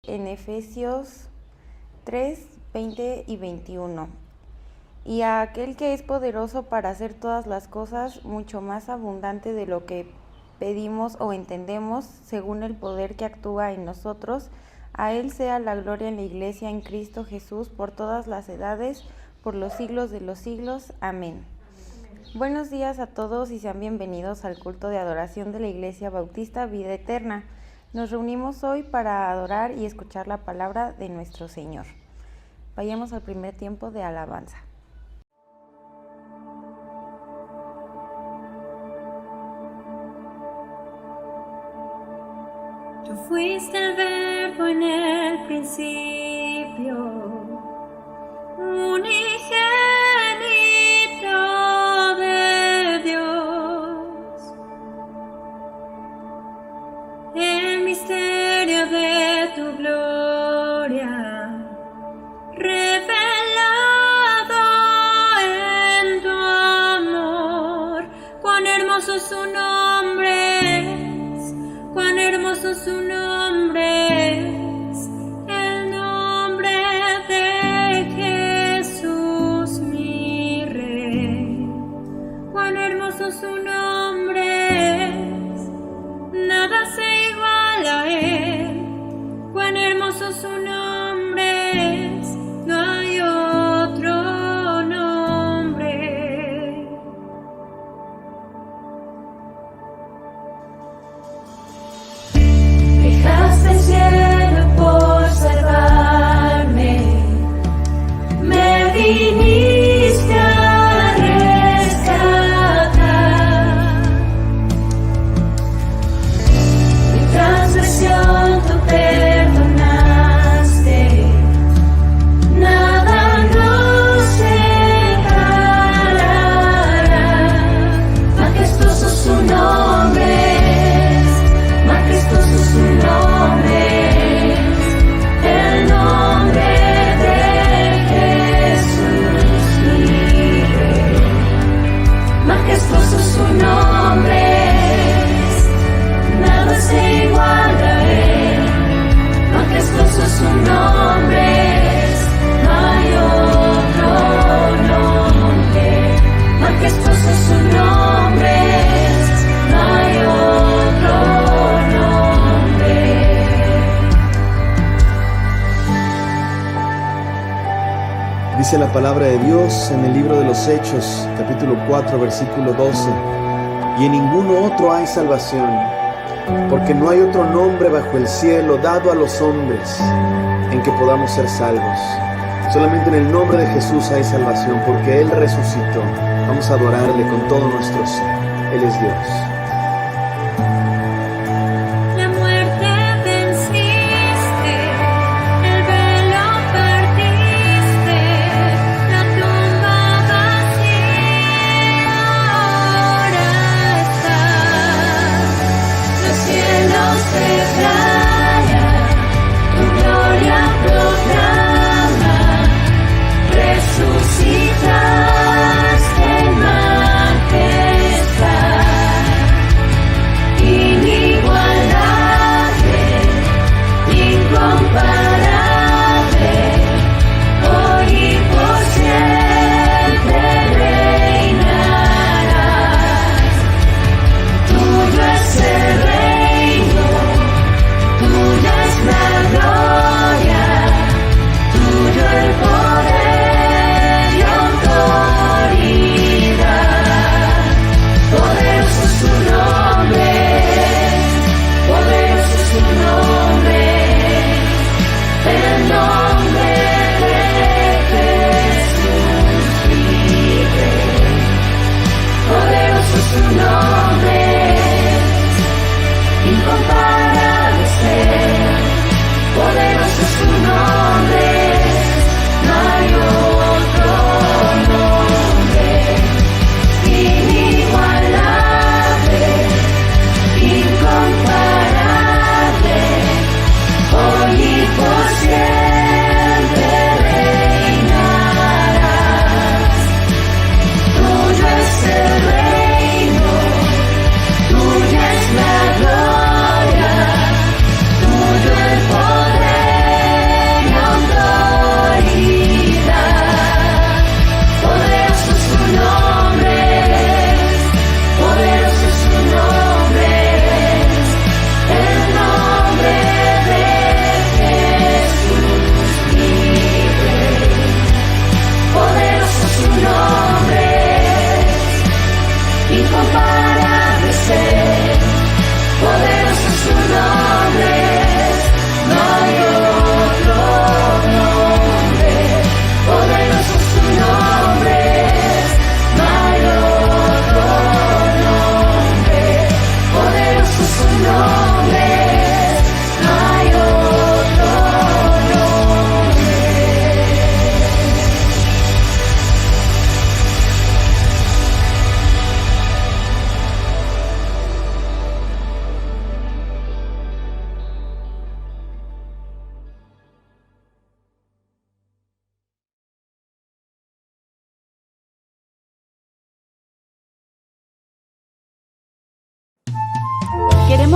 en Efesios 3, 20 y 21. Y a aquel que es poderoso para hacer todas las cosas mucho más abundante de lo que pedimos o entendemos, según el poder que actúa en nosotros, a Él sea la gloria en la Iglesia en Cristo Jesús por todas las edades, por los siglos de los siglos. Amén. Buenos días a todos y sean bienvenidos al culto de adoración de la Iglesia Bautista Vida Eterna. Nos reunimos hoy para adorar y escuchar la palabra de nuestro Señor. Vayamos al primer tiempo de alabanza. Tú fuiste el verbo en el principio, unigénito de Dios, el misterio de tu gloria, revelado en tu amor. Cuán hermoso es su nombre, cuán hermoso es su nombre, es el nombre de Jesús mi Rey. Cuán hermoso es su nombre, nada se iguala a él. Cuán hermoso es su nombre, no hay otro nombre. Dejaste el cielo por salvarme, me viniste a rescatar. Mi transgresión tú perdonaste, nada nos separará. Majestuoso su nombre, majestuoso su nombre, el nombre de Jesús mi Rey. Majestuoso su nombre, nada se iguala a él. Majestuoso su nombre, no hay otro nombre. Majestuoso su nombre, no hay otro nombre. Dice la palabra de Dios en el libro de los Hechos, capítulo 4, versículo 12: y en ninguno otro hay salvación, porque no hay otro nombre bajo el cielo dado a los hombres en que podamos ser salvos. Solamente en el nombre de Jesús hay salvación, porque Él resucitó. Vamos a adorarle con todo nuestro ser. Él es Dios. La muerte venciste, el velo partiste, la tumba vacía ahora está. Los cielos declaran, tu gloria proclaman, resucitaste en majestad. Inigualable, incomparable, hoy y por siempre reinarás. Tuyo es el reino,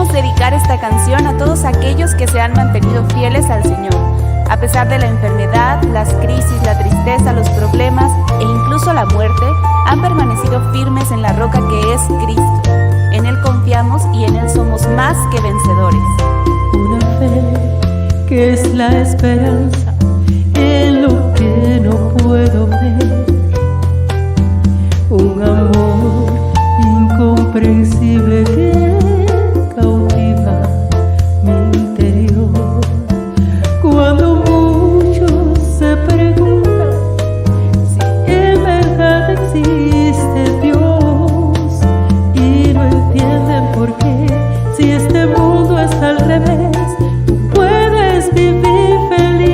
queremos dedicar esta canción a todos aquellos que se han mantenido fieles al Señor, a pesar de la enfermedad, las crisis, la tristeza, los problemas e incluso la muerte, han permanecido firmes en la roca que es Cristo. En Él confiamos y en Él somos más que vencedores. Una fe que es la esperanza en lo que no puedo ver. Un amor incomprensible que cautiva mi interior. Cuando muchos se preguntan si en verdad existe Dios y no entienden por qué, si este mundo es al revés, tú puedes vivir feliz.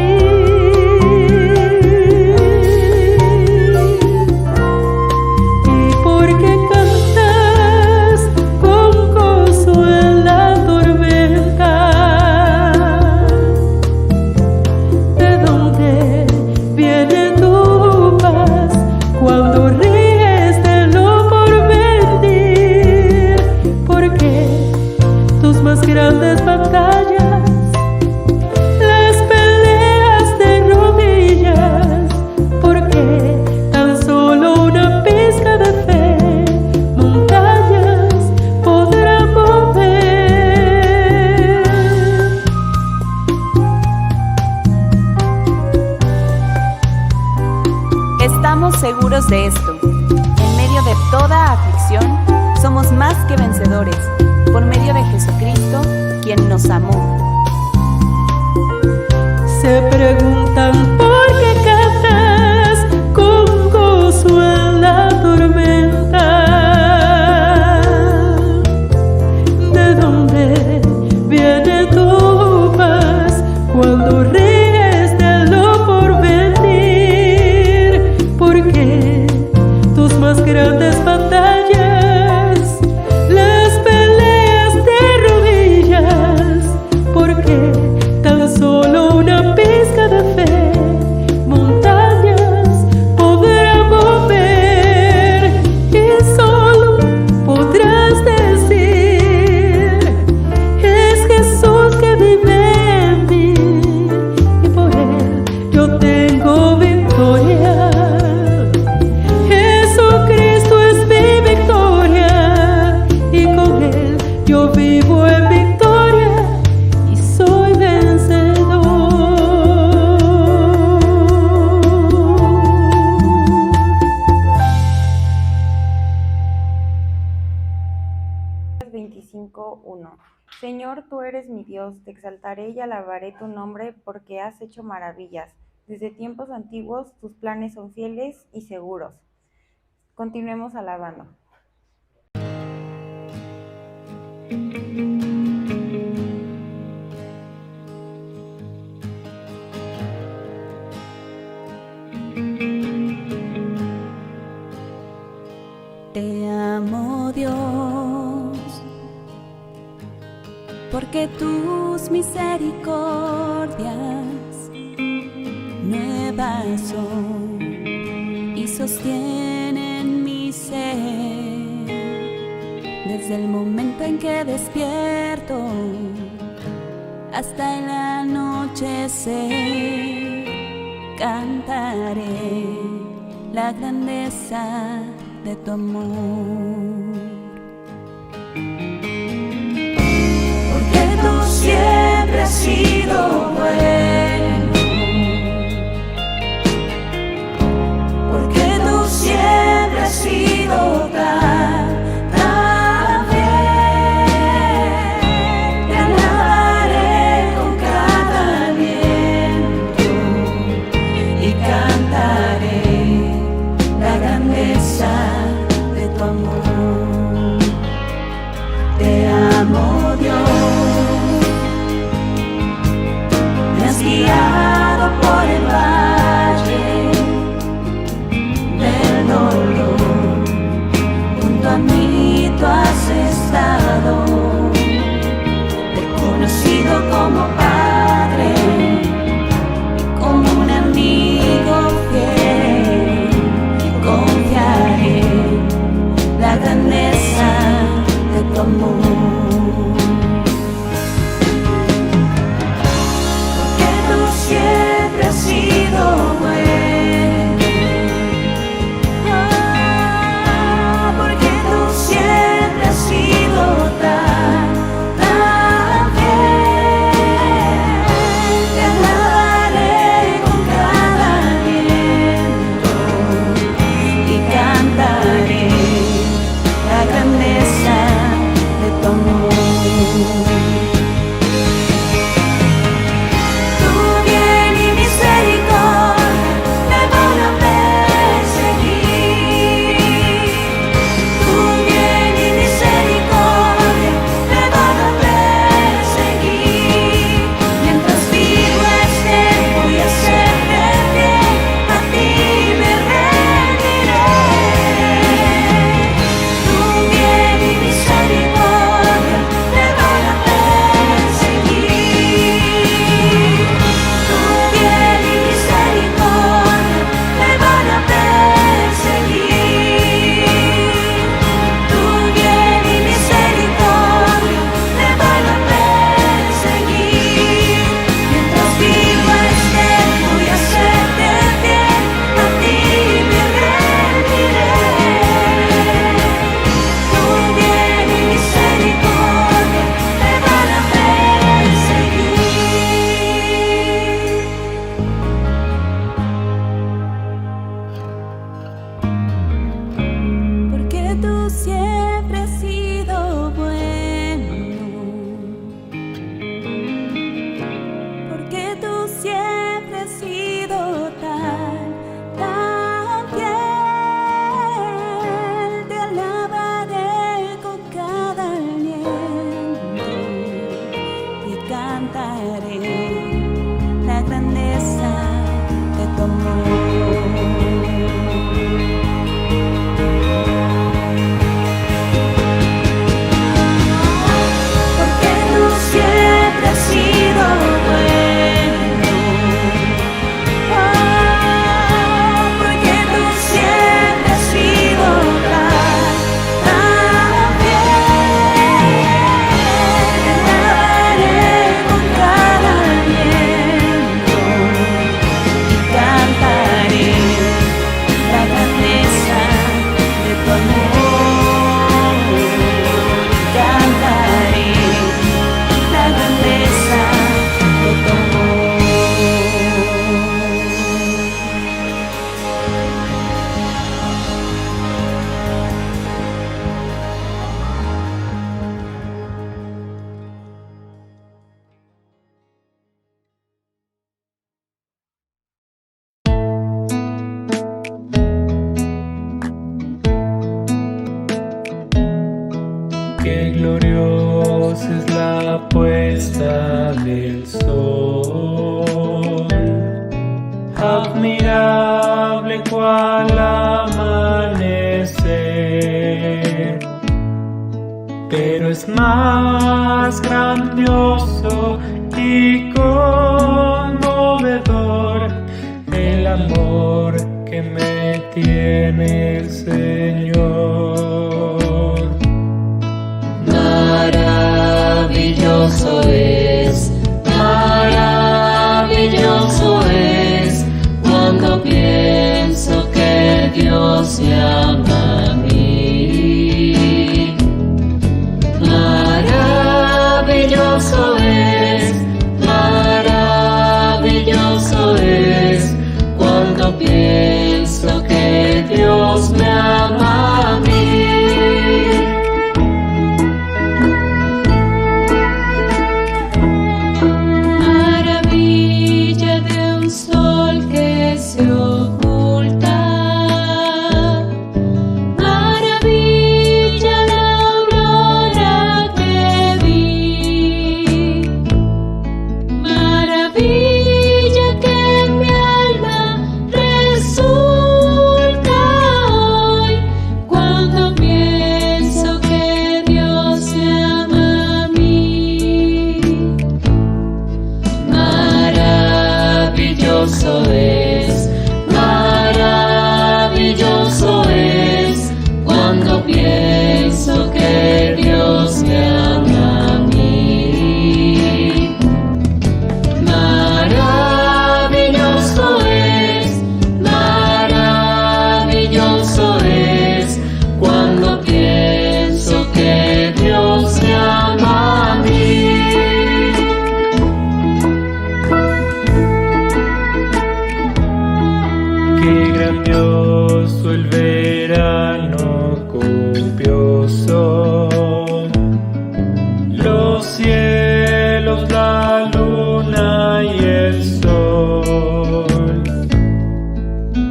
Y porque cantas con gozo en la tormenta, ¿de dónde viene tu paz cuando ríes de no por mentir? Porque tus más grandes batallas las peleas de rodillas, porque tan solo una pizca de fe montañas podrá mover. Estamos seguros de esto. En medio de toda aflicción, somos más que vencedores, por medio de Jesucristo, quien nos amó. Se preguntan por qué cantas con gozo en la tormenta. ¿De dónde viene tu paz cuando ríes de lo por venir? Porque tus más grandes batallas las peleas de rodillas, porque tan solo una pizca de fe montañas podrá mover. Y solo podrás decir: es Jesús que vive en mí, y por Él yo tengo victoria. Jesucristo es mi victoria, y con Él yo vivo en victoria y soy vencedor. 25:1. Señor, tú eres mi Dios, te exaltaré y alabaré tu nombre porque has hecho maravillas. Desde tiempos antiguos tus planes son fieles y seguros. Continuemos alabando. Te amo, Dios, porque tus misericordias nuevas son y sostienen mi ser desde el momento en que despierto hasta el anochecer. Cantaré la grandeza de tu amor, porque tú siempre has sido bueno, porque tú siempre has sido tan fiel. Te alabaré con cada aliento y cantaré la grandeza de tu amor. Te amo, Dios, me has guiado por el valle del dolor, junto a mí tú has estado, te he conocido como Padre y como un amigo fiel. Confiaré la grandeza de tu amor. cantaré la grandeza de tu amor. Porque tú siempre has sido bueno, porque tú siempre has sido tan fiel. Cantaré con cada aliento y cantaré la grandeza de tu amor. Cantaré la grandeza de tu amor. Qué gloriosa es la puesta del sol, admirable cual amanecer, pero es más grandioso y conmovedor el amor que me tiene el Señor. Maravilloso es cuando pienso que Dios me ama a mí. Maravilloso es cuando pienso que Dios me ama a mí. Maravilla de un sol que se oculta, maravilla la aurora que vi, maravilla que mi alma resulta hoy cuando pienso que Dios me ama a mí. Maravilloso es cuando pienso que Dios me ama a mí. Maravilloso es cuando pienso que Dios me ama a mí. Qué grandioso el verano copioso, los cielos, la luna y el sol.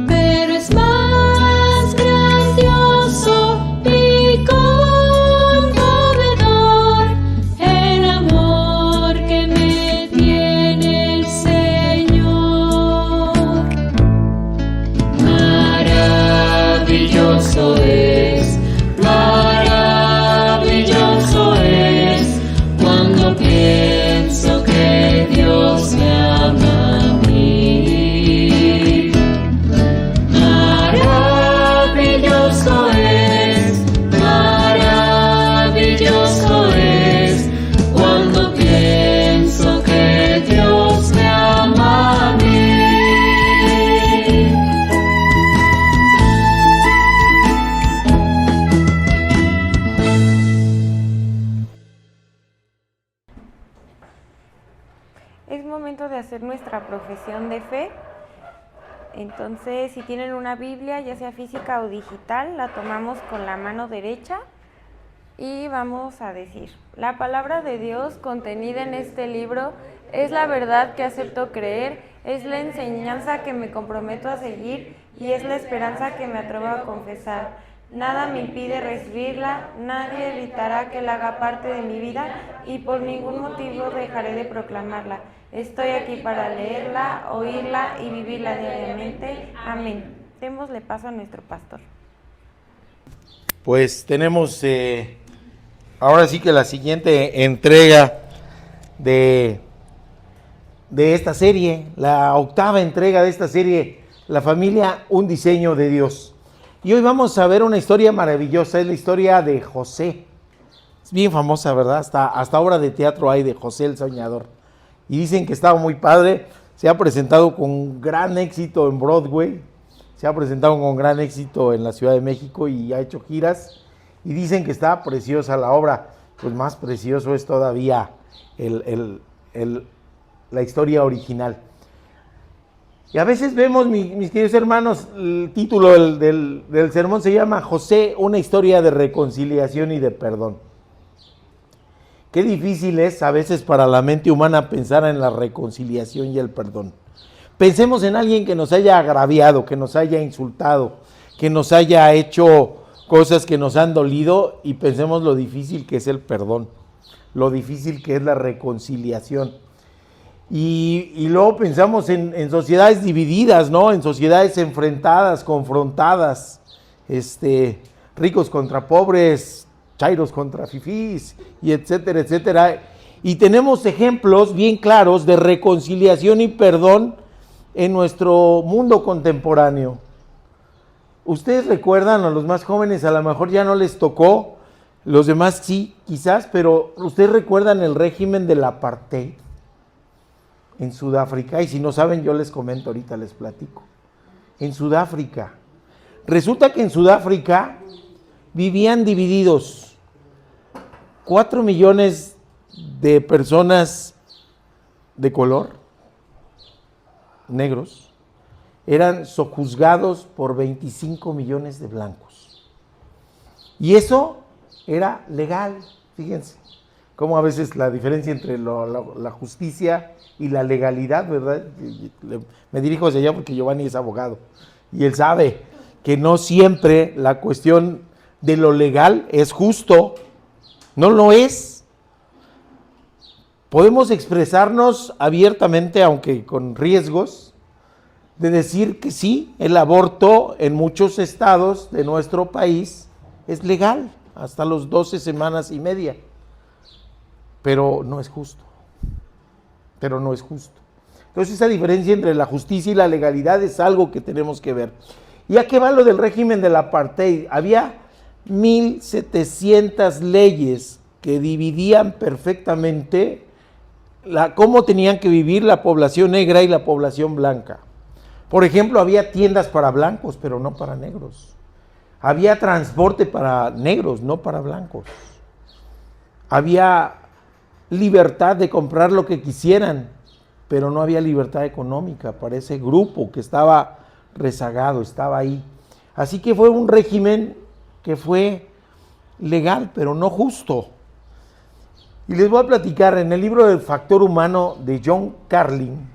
Pero es más grandioso y conmovedor el amor que me tiene el Señor. Maravilloso es cuando pienso que Dios me ama a mí. Maravilloso es cuando pienso que Dios me ama a mí. Es momento de hacer nuestra profesión de fe. Entonces, si tienen una Biblia, ya sea física o digital, la tomamos con la mano derecha y vamos a decir: la palabra de Dios contenida en este libro es la verdad que acepto creer, es la enseñanza que me comprometo a seguir y es la esperanza que me atrevo a confesar. Nada me impide recibirla, nadie evitará que la haga parte de mi vida y por ningún motivo dejaré de proclamarla. Estoy aquí para leerla, oírla y vivirla diariamente. Amén. Démosle paso a nuestro pastor. Pues tenemos ahora sí que la siguiente entrega de esta serie, la octava entrega de esta serie, La familia, un diseño de Dios. Y hoy vamos a ver una historia maravillosa, es la historia de José. Es bien famosa, ¿verdad? Hasta obra de teatro hay de José el Soñador. Y dicen que estaba muy padre, se ha presentado con gran éxito en Broadway, se ha presentado con gran éxito en la Ciudad de México y ha hecho giras. Y dicen que está preciosa la obra, pues más precioso es todavía la historia original. Y a veces vemos, mis queridos hermanos, el título del sermón se llama José, una historia de reconciliación y de perdón. Qué difícil es a veces para la mente humana pensar en la reconciliación y el perdón. Pensemos en alguien que nos haya agraviado, que nos haya insultado, que nos haya hecho cosas que nos han dolido y pensemos lo difícil que es el perdón, lo difícil que es la reconciliación. Y luego pensamos en sociedades divididas, ¿no? En sociedades enfrentadas, confrontadas, ricos contra pobres, chairos contra fifís, y etcétera, etcétera. Y tenemos ejemplos bien claros de reconciliación y perdón en nuestro mundo contemporáneo. Ustedes recuerdan, a los más jóvenes a lo mejor ya no les tocó, los demás sí, quizás, pero ustedes recuerdan el régimen del apartheid en Sudáfrica, y si no saben yo les comento ahorita, les platico. En Sudáfrica, resulta que en Sudáfrica vivían divididos 4 millones de personas de color, negros, eran sojuzgados por 25 millones de blancos. Y eso era legal, fíjense, cómo a veces la diferencia entre la justicia y la legalidad, ¿verdad? Me dirijo hacia allá porque Giovanni es abogado y él sabe que no siempre la cuestión de lo legal es justo, no lo es. Podemos expresarnos abiertamente, aunque con riesgos, de decir que sí, el aborto en muchos estados de nuestro país es legal, hasta los 12 semanas y media, pero no es justo. Entonces esa diferencia entre la justicia y la legalidad es algo que tenemos que ver. ¿Y a qué va lo del régimen del apartheid? Había 1,700 leyes que dividían perfectamente cómo tenían que vivir la población negra y la población blanca. Por ejemplo, había tiendas para blancos, pero no para negros. Había transporte para negros, no para blancos. Había libertad de comprar lo que quisieran, pero no había libertad económica para ese grupo que estaba rezagado, estaba ahí. Así que fue un régimen que fue legal, pero no justo. Y les voy a platicar en el libro del Factor Humano de John Carlin.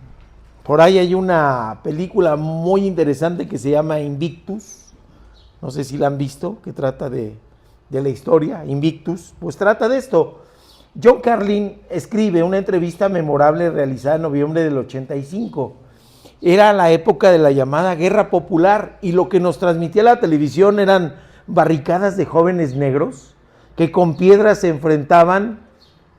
Por ahí hay una película muy interesante que se llama Invictus. No sé si la han visto, que trata de la historia, Invictus. Pues trata de esto. John Carlin escribe una entrevista memorable realizada en noviembre del 85. Era la época de la llamada Guerra Popular y lo que nos transmitía la televisión eran barricadas de jóvenes negros que con piedras se enfrentaban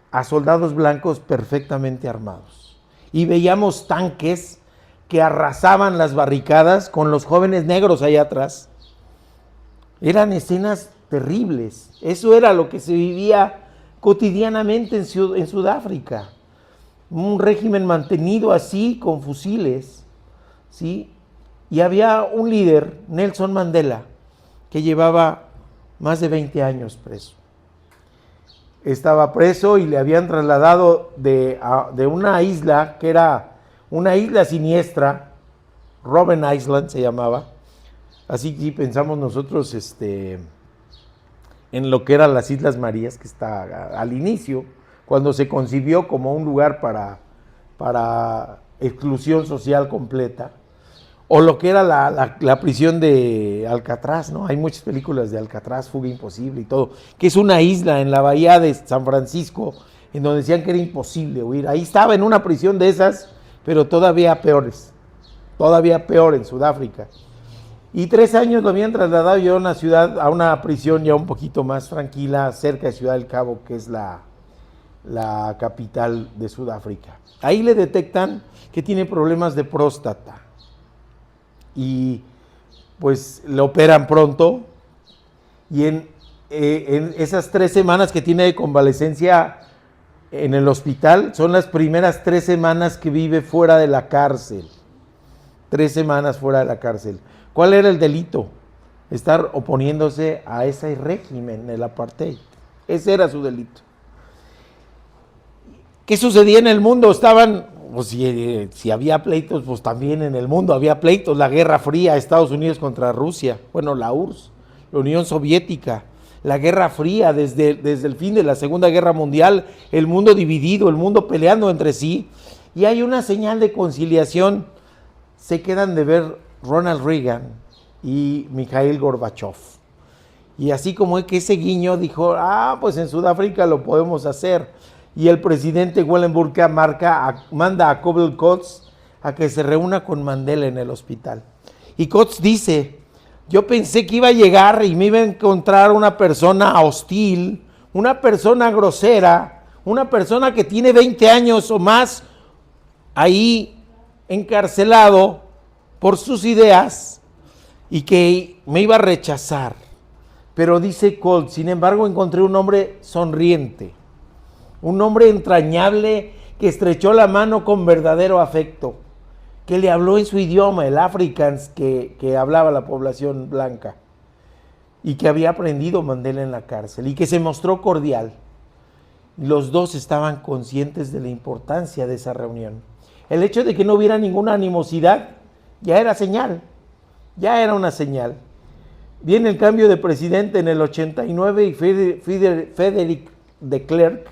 a soldados blancos perfectamente armados. Y veíamos tanques que arrasaban las barricadas con los jóvenes negros allá atrás. Eran escenas terribles. Eso era lo que se vivía cotidianamente en Sudáfrica. Un régimen mantenido así, con fusiles, ¿sí? Y había un líder, Nelson Mandela, que llevaba más de 20 años preso. Estaba preso y le habían trasladado de una isla, que era una isla siniestra, Robben Island se llamaba. Así que pensamos nosotros en lo que eran las Islas Marías, que está al inicio, cuando se concibió como un lugar para exclusión social completa. O lo que era la prisión de Alcatraz, ¿no? Hay muchas películas de Alcatraz, Fuga Imposible y todo, que es una isla en la bahía de San Francisco, en donde decían que era imposible huir. Ahí estaba en una prisión de esas, pero todavía peor en Sudáfrica. Y 3 años lo habían trasladado yo a una prisión ya un poquito más tranquila, cerca de Ciudad del Cabo, que es la capital de Sudáfrica. Ahí le detectan que tiene problemas de próstata. Y pues le operan pronto, y en esas 3 semanas que tiene de convalecencia en el hospital, son las primeras 3 semanas que vive fuera de la cárcel. 3 semanas fuera de la cárcel. ¿Cuál era el delito? Estar oponiéndose a ese régimen, el apartheid. Ese era su delito. ¿Qué sucedía en el mundo? Estaban, pues si había pleitos, pues también en el mundo había pleitos. La Guerra Fría, Estados Unidos contra Rusia, bueno, la URSS, la Unión Soviética, la Guerra Fría, desde el fin de la Segunda Guerra Mundial, el mundo dividido, el mundo peleando entre sí, y hay una señal de conciliación. Se quedan de ver Ronald Reagan y Mikhail Gorbachev. Y así como que ese guiño dijo, pues en Sudáfrica lo podemos hacer. Y el presidente Wellenburg manda a Cobel Coates a que se reúna con Mandela en el hospital. Y Coates dice, yo pensé que iba a llegar y me iba a encontrar una persona hostil, una persona grosera, una persona que tiene 20 años o más ahí encarcelado por sus ideas y que me iba a rechazar. Pero dice Coates, sin embargo encontré un hombre sonriente, un hombre entrañable que estrechó la mano con verdadero afecto, que le habló en su idioma, el Afrikaans, que hablaba la población blanca, y que había aprendido Mandela en la cárcel, y que se mostró cordial. Los dos estaban conscientes de la importancia de esa reunión. El hecho de que no hubiera ninguna animosidad ya era señal, ya era una señal. Viene el cambio de presidente en el 89 y Frédéric de Klerk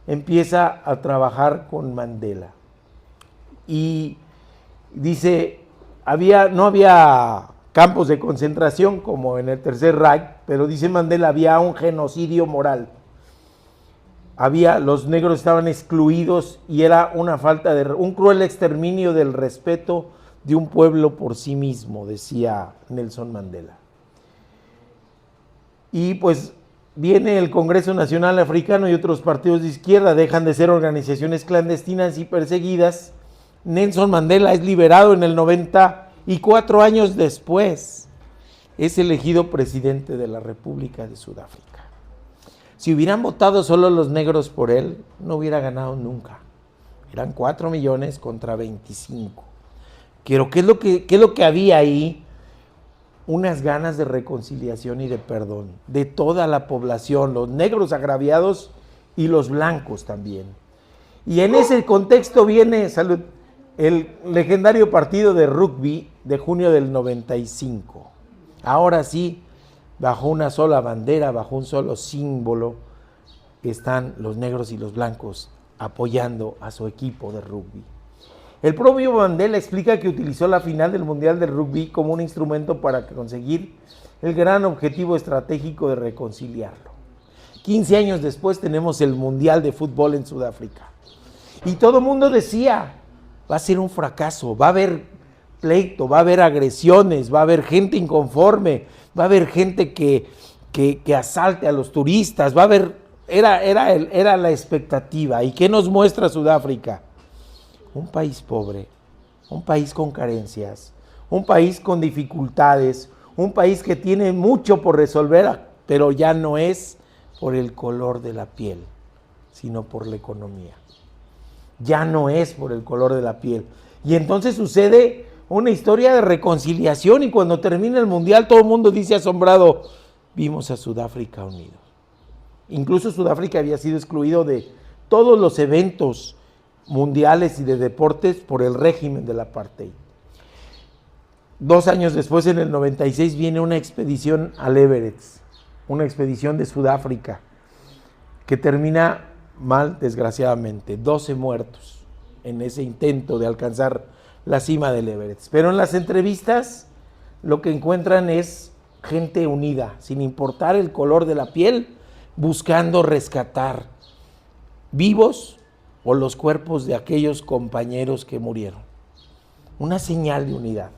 empieza a trabajar con Mandela. Y dice, no había campos de concentración como en el Tercer Reich, pero dice Mandela, había un genocidio moral. Los negros estaban excluidos y era un cruel exterminio del respeto de un pueblo por sí mismo, decía Nelson Mandela. Y pues viene el Congreso Nacional Africano y otros partidos de izquierda, dejan de ser organizaciones clandestinas y perseguidas. Nelson Mandela es liberado en el 90 y 4 años después es elegido presidente de la República de Sudáfrica. Si hubieran votado solo los negros por él, no hubiera ganado nunca. Eran 4 millones contra 25. Pero ¿qué es lo que había ahí? Unas ganas de reconciliación y de perdón de toda la población, los negros agraviados y los blancos también. Y en ese contexto viene el legendario partido de rugby de junio del 95. Ahora sí, bajo una sola bandera, bajo un solo símbolo, están los negros y los blancos apoyando a su equipo de rugby. El propio Mandela explica que utilizó la final del Mundial del Rugby como un instrumento para conseguir el gran objetivo estratégico de reconciliarlo. 15 años después tenemos el Mundial de Fútbol en Sudáfrica. Y todo el mundo decía, va a ser un fracaso, va a haber pleito, va a haber agresiones, va a haber gente inconforme, va a haber gente que asalte a los turistas, va a haber, era la expectativa. ¿Y qué nos muestra Sudáfrica? Un país pobre, un país con carencias, un país con dificultades, un país que tiene mucho por resolver, pero ya no es por el color de la piel, sino por la economía. Ya no es por el color de la piel. Y entonces sucede una historia de reconciliación y cuando termina el Mundial todo el mundo dice asombrado, vimos a Sudáfrica unido. Incluso Sudáfrica había sido excluido de todos los eventos mundiales y de deportes por el régimen del apartheid. 2 años después, en el 96, viene una expedición al Everest, una expedición de Sudáfrica, que termina mal, desgraciadamente, 12 muertos en ese intento de alcanzar la cima del Everest. Pero en las entrevistas lo que encuentran es gente unida, sin importar el color de la piel, buscando rescatar vivos o los cuerpos de aquellos compañeros que murieron. Una señal de unidad.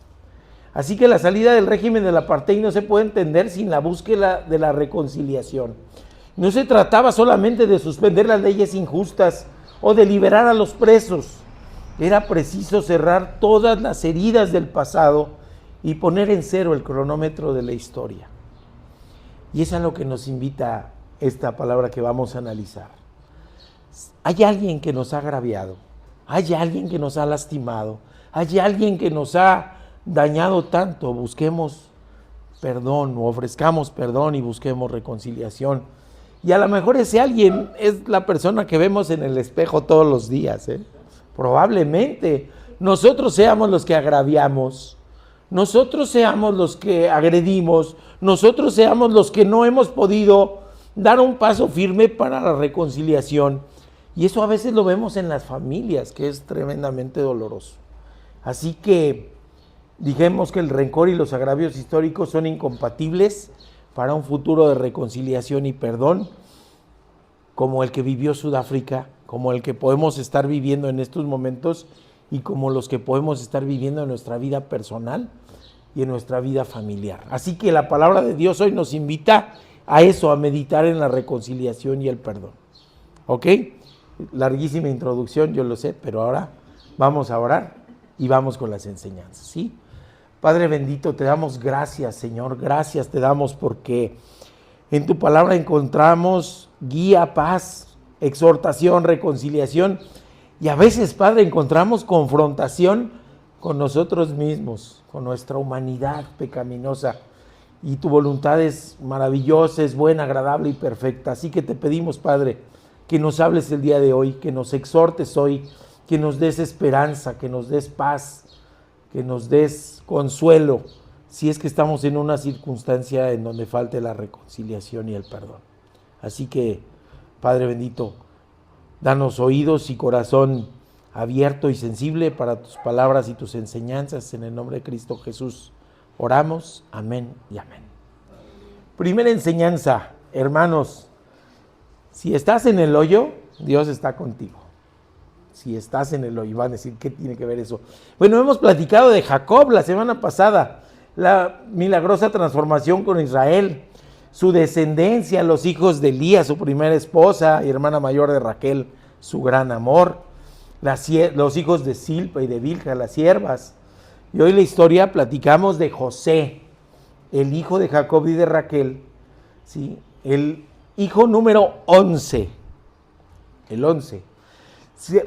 Así que la salida del régimen del apartheid no se puede entender sin la búsqueda de la reconciliación. No se trataba solamente de suspender las leyes injustas o de liberar a los presos. Era preciso cerrar todas las heridas del pasado y poner en cero el cronómetro de la historia. Y es a lo que nos invita esta palabra que vamos a analizar. Hay alguien que nos ha agraviado, hay alguien que nos ha lastimado, hay alguien que nos ha dañado tanto. Busquemos perdón o ofrezcamos perdón y busquemos reconciliación. Y a lo mejor ese alguien es la persona que vemos en el espejo todos los días, ¿eh? Probablemente nosotros seamos los que agraviamos, nosotros seamos los que agredimos, nosotros seamos los que no hemos podido dar un paso firme para la reconciliación. Y eso a veces lo vemos en las familias, que es tremendamente doloroso. Así que dijimos que el rencor y los agravios históricos son incompatibles para un futuro de reconciliación y perdón, como el que vivió Sudáfrica, como el que podemos estar viviendo en estos momentos y como los que podemos estar viviendo en nuestra vida personal y en nuestra vida familiar. Así que la palabra de Dios hoy nos invita a eso, a meditar en la reconciliación y el perdón. ¿Ok? Larguísima introducción, yo lo sé, pero ahora vamos a orar y vamos con las enseñanzas, ¿sí? Padre bendito, te damos gracias, Señor, gracias te damos porque en tu palabra encontramos guía, paz, exhortación, reconciliación y a veces, Padre, encontramos confrontación con nosotros mismos, con nuestra humanidad pecaminosa y tu voluntad es maravillosa, es buena, agradable y perfecta. Así que te pedimos, Padre, que nos hables el día de hoy, que nos exhortes hoy, que nos des esperanza, que nos des paz, que nos des consuelo, si es que estamos en una circunstancia en donde falte la reconciliación y el perdón. Así que, Padre bendito, danos oídos y corazón abierto y sensible para tus palabras y tus enseñanzas. En el nombre de Cristo Jesús oramos. Amén y amén. Primera enseñanza, hermanos. Si estás en el hoyo, Dios está contigo. Si estás en el hoyo, van a decir, ¿qué tiene que ver eso? Bueno, hemos platicado de Jacob la semana pasada, la milagrosa transformación con Israel, su descendencia, los hijos de Elías, su primera esposa y hermana mayor de Raquel, su gran amor, los hijos de Silpa y de Bilha, las siervas. Y hoy la historia platicamos de José, el hijo de Jacob y de Raquel, ¿sí? El hijo número 11, el 11.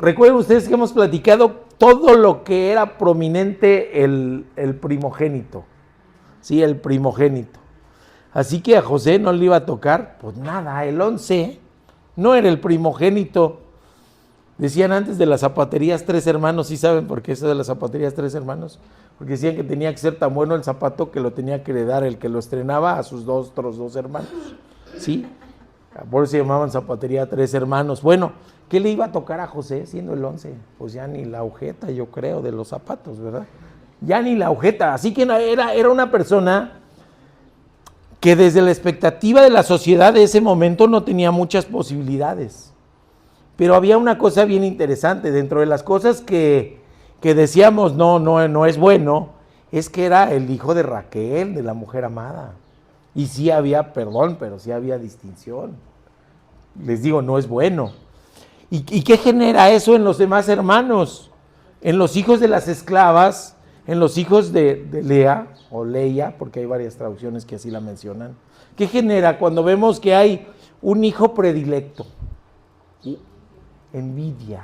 Recuerden ustedes que hemos platicado todo lo que era prominente el primogénito, ¿sí? El primogénito. Así que a José no le iba a tocar, pues nada, el 11 no era el primogénito. Decían antes de las zapaterías 3 hermanos, ¿sí saben por qué eso de las zapaterías 3 hermanos? Porque decían que tenía que ser tan bueno el zapato que lo tenía que heredar el que lo estrenaba a sus otros dos hermanos, ¿sí? Por eso se llamaban zapatería 3 hermanos. Bueno, ¿qué le iba a tocar a José siendo el 11? Pues ya ni la agujeta, yo creo, de los zapatos, ¿verdad? Ya ni la agujeta. Así que era una persona que desde la expectativa de la sociedad de ese momento no tenía muchas posibilidades. Pero había una cosa bien interesante. Dentro de las cosas que decíamos no es bueno, es que era el hijo de Raquel, de la mujer amada. Y sí había perdón, pero sí había distinción. Les digo, no es bueno. ¿Y qué genera eso en los demás hermanos? En los hijos de las esclavas, en los hijos de Lea, o Leia, porque hay varias traducciones que así la mencionan. ¿Qué genera cuando vemos que hay un hijo predilecto? Envidia,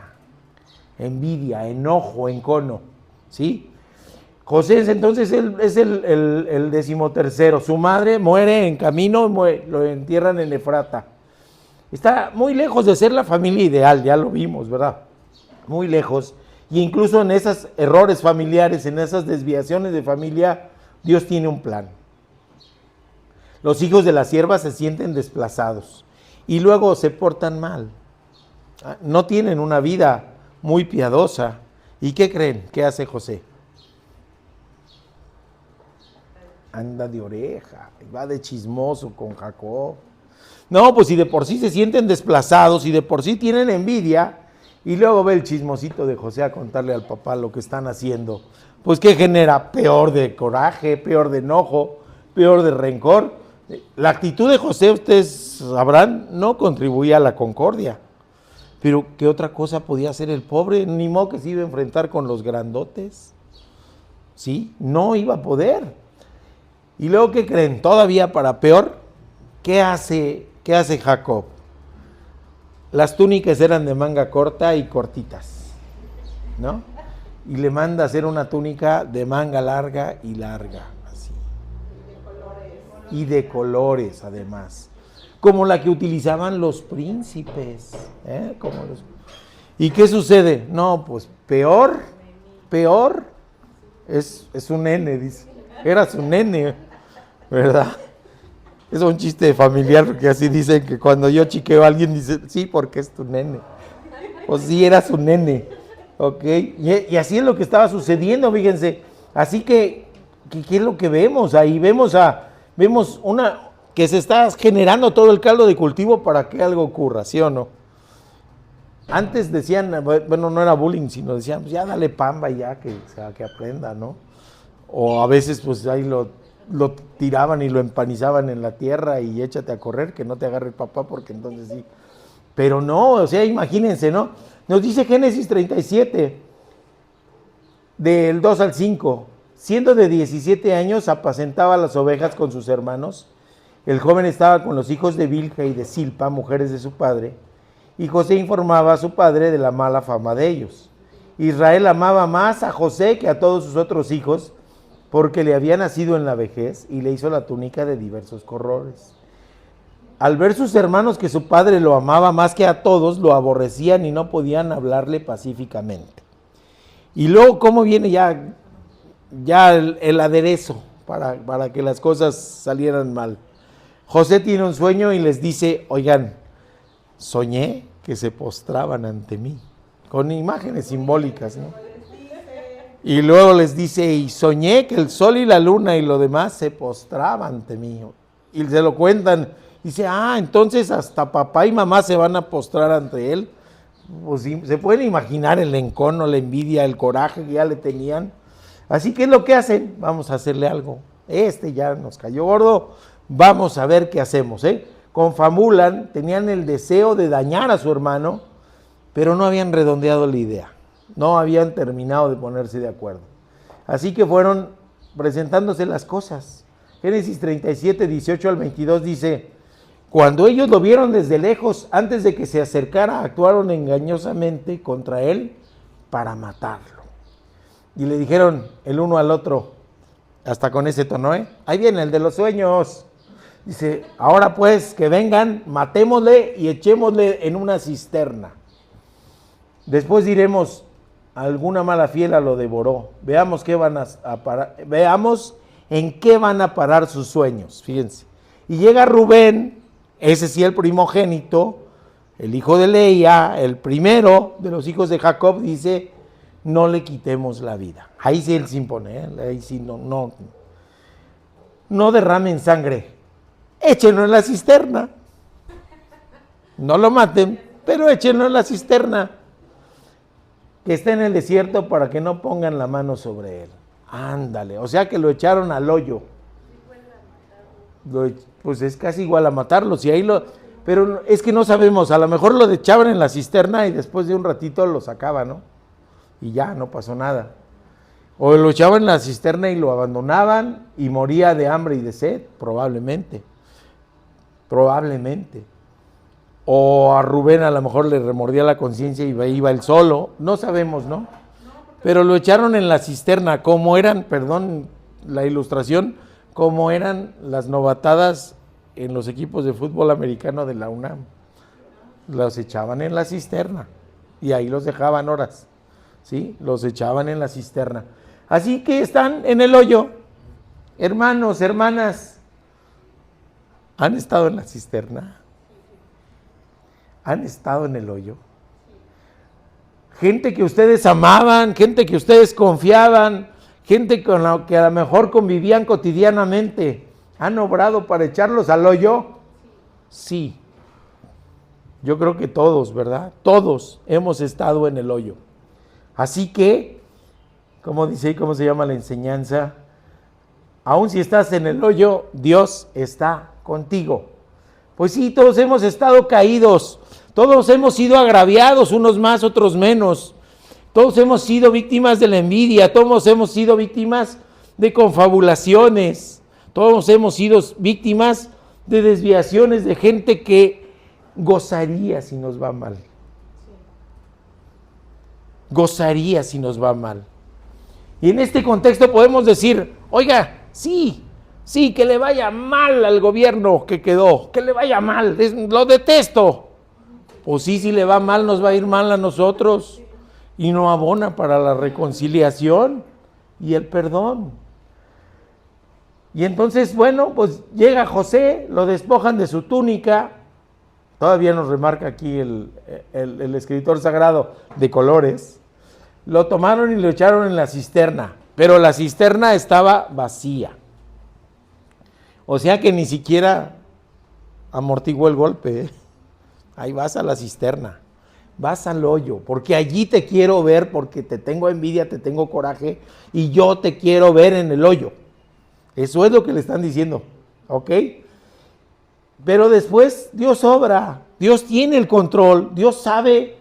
enojo, encono, ¿sí? José entonces es el 13º. Su madre muere en camino, lo entierran en Efrata. Está muy lejos de ser la familia ideal, ya lo vimos, ¿verdad? Muy lejos. Y incluso en esos errores familiares, en esas desviaciones de familia, Dios tiene un plan. Los hijos de las siervas se sienten desplazados y luego se portan mal. No tienen una vida muy piadosa ¿Y qué creen? ¿Qué hace José? Anda de oreja, va de chismoso con Jacob. No, pues si de por sí se sienten desplazados, y de por sí tienen envidia, y luego ve el chismosito de José a contarle al papá lo que están haciendo, pues ¿qué genera? Peor de coraje, peor de enojo, peor de rencor. La actitud de José, ustedes sabrán, no contribuía a la concordia. Pero ¿qué otra cosa podía hacer el pobre? Ni modo que se iba a enfrentar con los grandotes. ¿Sí? No iba a poder. Y luego, ¿qué creen? Todavía para peor, ¿qué hace Jacob? Las túnicas eran de manga corta y cortitas, ¿no? Y le manda a hacer una túnica de manga larga y larga, así. Y de colores, además. Como la que utilizaban los príncipes, ¿eh? ¿Y qué sucede? No, pues peor, es un nene, dice. Era su nene, ¿verdad? Es un chiste familiar, porque así dicen que cuando yo chiqueo a alguien dice, sí, porque es tu nene. O sí, era su nene, ¿ok? Y así es lo que estaba sucediendo, fíjense. Así que ¿qué es lo que vemos ahí? Vemos una que se está generando todo el caldo de cultivo para que algo ocurra, ¿sí o no? Antes decían, bueno, no era bullying, sino decían, pues ya dale pamba y ya que aprenda, ¿no? O a veces pues ahí lo tiraban y lo empanizaban en la tierra y échate a correr, que no te agarre el papá, porque entonces sí. Pero no, o sea, imagínense, ¿no? Nos dice Génesis 37, del 2 al 5, siendo de 17 años, apacentaba las ovejas con sus hermanos. El joven estaba con los hijos de Bilha y de Silpa, mujeres de su padre, y José informaba a su padre de la mala fama de ellos. Israel amaba más a José que a todos sus otros hijos, porque le había nacido en la vejez, y le hizo la túnica de diversos colores. Al ver sus hermanos que su padre lo amaba más que a todos, lo aborrecían y no podían hablarle pacíficamente. Y luego, ¿cómo viene ya el aderezo para que las cosas salieran mal? José tiene un sueño y les dice, oigan, soñé que se postraban ante mí, con imágenes simbólicas, ¿no? Y luego les dice, y soñé que el sol y la luna y lo demás se postraban ante mí. Y se lo cuentan. Dice, entonces hasta papá y mamá se van a postrar ante él. Pues sí, se pueden imaginar el encono, la envidia, el coraje que ya le tenían. Así que es lo que hacen, vamos a hacerle algo. Ya nos cayó gordo, vamos a ver qué hacemos, ¿eh? Confabulan, tenían el deseo de dañar a su hermano, pero no habían redondeado la idea. No habían terminado de ponerse de acuerdo. Así que fueron presentándose las cosas. Génesis 37, 18 al 22 dice, cuando ellos lo vieron desde lejos, antes de que se acercara, actuaron engañosamente contra él para matarlo. Y le dijeron el uno al otro, hasta con ese tono, ahí viene el de los sueños. Dice, ahora pues que vengan, matémosle y echémosle en una cisterna. Después diremos, alguna mala fiera lo devoró. Veamos en qué van a parar sus sueños. Fíjense. Y llega Rubén, ese sí el primogénito, el hijo de Leía, el primero de los hijos de Jacob, dice, no le quitemos la vida. Ahí sí él se impone, ahí sí no derramen sangre. Échenlo en la cisterna. No lo maten, pero échenlo en la cisterna, que está en el desierto, para que no pongan la mano sobre él. Ándale, o sea que lo echaron al hoyo. Pues es casi igual a matarlo, pero es que no sabemos, a lo mejor lo echaban en la cisterna y después de un ratito lo sacaban, ¿no? Y ya, no pasó nada. O lo echaban en la cisterna y lo abandonaban y moría de hambre y de sed, probablemente. O a Rubén a lo mejor le remordía la conciencia y iba él solo, no sabemos, ¿no? Pero lo echaron en la cisterna, como eran, perdón la ilustración, como eran las novatadas en los equipos de fútbol americano de la UNAM. Los echaban en la cisterna y ahí los dejaban horas, ¿sí? Los echaban en la cisterna. Así que están en el hoyo. Hermanos, hermanas, ¿han estado en la cisterna? ¿Han estado en el hoyo? gente que ustedes amaban, gente que ustedes confiaban, gente con la que a lo mejor convivían cotidianamente, ¿han obrado para echarlos al hoyo? Sí. Yo creo que todos, ¿verdad? Todos hemos estado en el hoyo. Así que, ¿cómo dice ahí? ¿Cómo se llama la enseñanza? Aún si estás en el hoyo, Dios está contigo. Pues sí, todos hemos estado caídos, todos hemos sido agraviados, unos más, otros menos. Todos hemos sido víctimas de la envidia, todos hemos sido víctimas de confabulaciones, todos hemos sido víctimas de desviaciones de gente que gozaría si nos va mal. Gozaría si nos va mal. Y en este contexto podemos decir, oiga, sí, que le vaya mal al gobierno que quedó, que le vaya mal, lo detesto. Pues sí, si le va mal, nos va a ir mal a nosotros. Y no abona para la reconciliación y el perdón. Y entonces, bueno, pues llega José, lo despojan de su túnica. Todavía nos remarca aquí el escritor sagrado de colores. Lo tomaron y lo echaron en la cisterna, pero la cisterna estaba vacía. O sea que ni siquiera amortiguó el golpe, ¿eh? Ahí vas a la cisterna, vas al hoyo, porque allí te quiero ver, porque te tengo envidia, te tengo coraje, y yo te quiero ver en el hoyo. Eso es lo que le están diciendo, ¿ok? Pero después Dios obra, Dios tiene el control, Dios sabe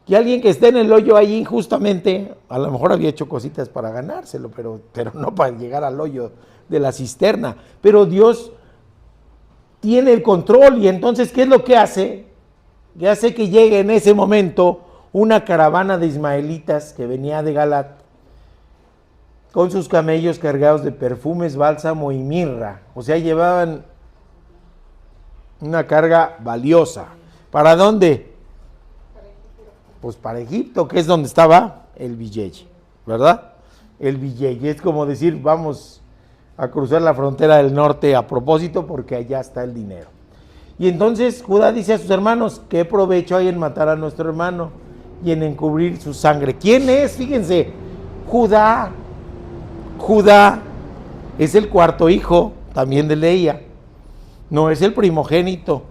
que alguien que esté en el hoyo ahí injustamente, a lo mejor había hecho cositas para ganárselo, pero no para llegar al hoyo de la cisterna. Pero Dios tiene el control, y entonces, ¿qué es lo que hace? Que hace que llegue en ese momento una caravana de ismaelitas que venía de Galat, con sus camellos cargados de perfumes, bálsamo y mirra. O sea, llevaban una carga valiosa. ¿Para dónde? Pues para Egipto, que es donde estaba el billete, ¿verdad? El billete es como decir, vamos a cruzar la frontera del norte a propósito, porque allá está el dinero. Y entonces Judá dice a sus hermanos, ¿qué provecho hay en matar a nuestro hermano y en encubrir su sangre? ¿Quién es? Fíjense, Judá. Judá es el cuarto hijo también de Leía, no es el primogénito,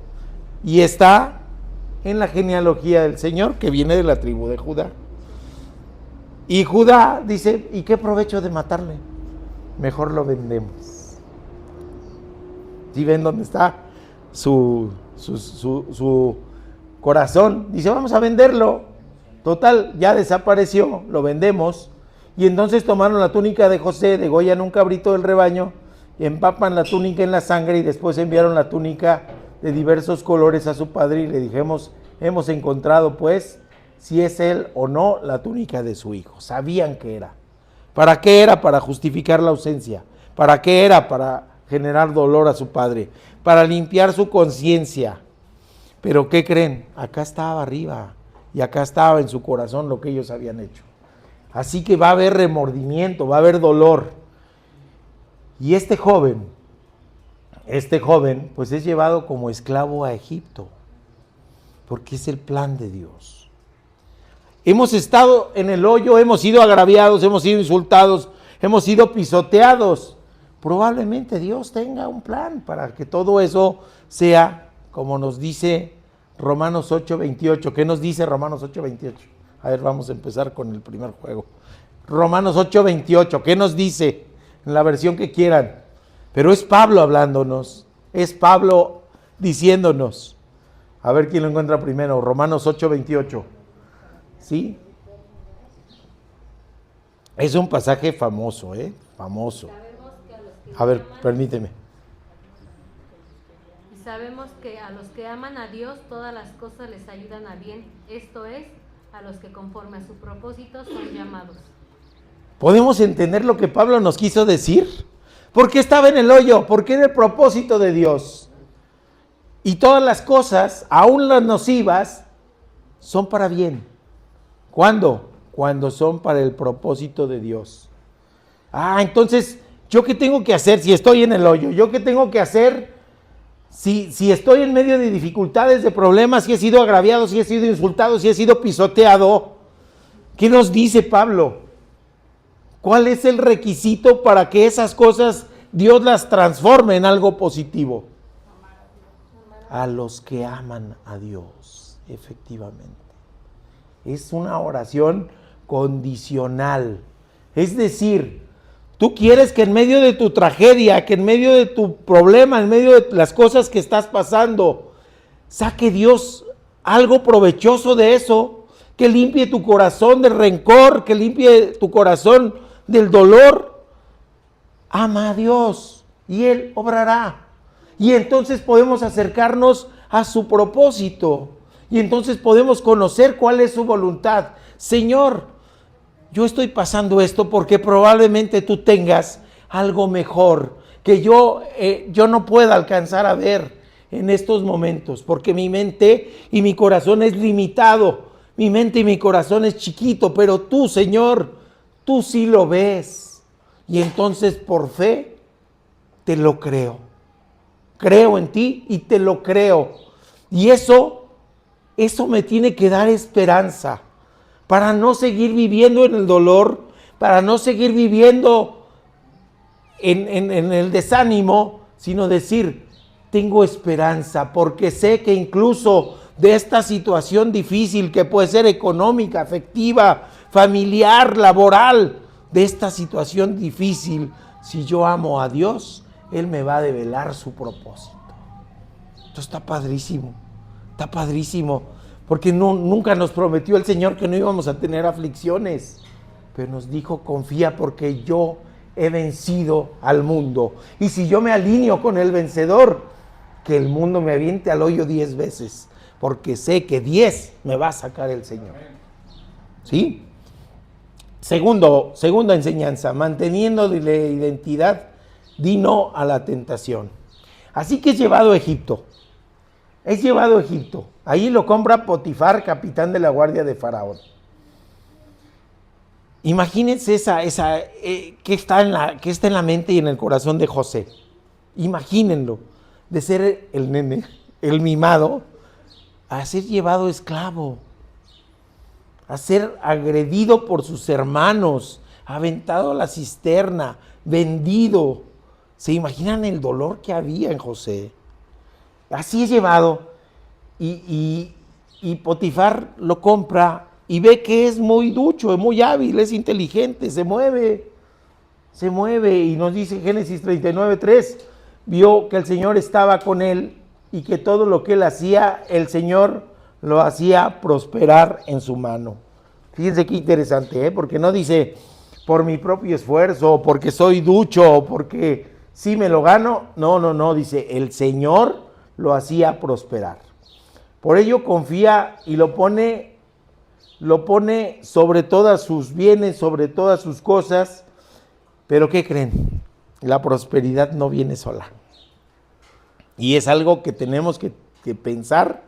y está en la genealogía del Señor, que viene de la tribu de Judá. Y Judá dice, ¿y qué provecho de matarle? Mejor lo vendemos. ¿Sí ven dónde está su corazón? Dice, vamos a venderlo. Total, ya desapareció, lo vendemos. Y entonces tomaron la túnica de José, degollan un cabrito del rebaño, empapan la túnica en la sangre, y después enviaron la túnica de diversos colores a su padre, y le dijimos, hemos encontrado pues si es él o no la túnica de su hijo. Sabían que era. ¿Para qué era? Para justificar la ausencia. ¿Para qué era? Para generar dolor a su padre, para limpiar su conciencia. Pero ¿qué creen? Acá estaba arriba, y acá estaba en su corazón lo que ellos habían hecho. Así que va a haber remordimiento, va a haber dolor. Y este joven, pues es llevado como esclavo a Egipto, porque es el plan de Dios. Hemos estado en el hoyo, hemos sido agraviados, hemos sido insultados, hemos sido pisoteados. Probablemente Dios tenga un plan para que todo eso sea como nos dice Romanos 8:28. ¿Qué nos dice Romanos 8:28? A ver, vamos a empezar con el primer juego. Romanos 8:28, ¿qué nos dice? En la versión que quieran. Pero es Pablo hablándonos, es Pablo diciéndonos. A ver quién lo encuentra primero. Romanos 8:28. ¿Sí? Es un pasaje famoso, famoso. A ver, permíteme. Y sabemos que a los que aman a Dios todas las cosas les ayudan a bien, esto es, a los que conforme a su propósito son llamados. ¿Podemos entender lo que Pablo nos quiso decir? Porque estaba en el hoyo, porque era el propósito de Dios. Y todas las cosas, aún las nocivas, son para bien. ¿Cuándo? Cuando son para el propósito de Dios. Entonces, ¿yo qué tengo que hacer si estoy en el hoyo? ¿Yo qué tengo que hacer si estoy en medio de dificultades, de problemas, si he sido agraviado, si he sido insultado, si he sido pisoteado? ¿Qué nos dice Pablo? ¿Cuál es el requisito para que esas cosas Dios las transforme en algo positivo? A los que aman a Dios, efectivamente. Es una oración condicional. Es decir, tú quieres que en medio de tu tragedia, que en medio de tu problema, en medio de las cosas que estás pasando, saque Dios algo provechoso de eso, que limpie tu corazón del rencor, que limpie tu corazón del dolor. Ama a Dios y Él obrará. Y entonces podemos acercarnos a su propósito. Y entonces podemos conocer cuál es su voluntad. Señor, yo estoy pasando esto porque probablemente tú tengas algo mejor que yo no pueda alcanzar a ver en estos momentos, porque mi mente y mi corazón es limitado. Mi mente y mi corazón es chiquito, pero tú, Señor, tú sí lo ves. Y entonces por fe te lo creo. Creo en ti y te lo creo. Y eso me tiene que dar esperanza para no seguir viviendo en el dolor, para no seguir viviendo en el desánimo, sino decir, tengo esperanza porque sé que incluso de esta situación difícil que puede ser económica, afectiva, familiar, laboral, de esta situación difícil, si yo amo a Dios, Él me va a develar su propósito. Esto está padrísimo, porque nunca nos prometió el Señor que no íbamos a tener aflicciones, pero nos dijo, confía porque yo he vencido al mundo. Y si yo me alineo con el vencedor, que el mundo me aviente al hoyo 10 veces, porque sé que 10 me va a sacar el Señor. ¿Sí? Segunda enseñanza, manteniendo la identidad, di no a la tentación. Así que es llevado a Egipto. Ahí lo compra Potifar, capitán de la guardia de Faraón. Imagínense que está en la mente y en el corazón de José. Imagínenlo, de ser el nene, el mimado, a ser llevado esclavo, a ser agredido por sus hermanos, aventado a la cisterna, vendido. ¿Se imaginan el dolor que había en José? Así es llevado. Y Potifar lo compra y ve que es muy ducho, es muy hábil, es inteligente, se mueve. Y nos dice Génesis 39:3, vio que el Señor estaba con él y que todo lo que él hacía, el Señor lo hacía prosperar en su mano. Fíjense qué interesante, porque no dice por mi propio esfuerzo, o porque soy ducho, o porque sí me lo gano. No, dice el Señor lo hacía prosperar. Por ello confía y lo pone sobre todas sus bienes, sobre todas sus cosas. Pero ¿qué creen? La prosperidad no viene sola. Y es algo que tenemos que pensar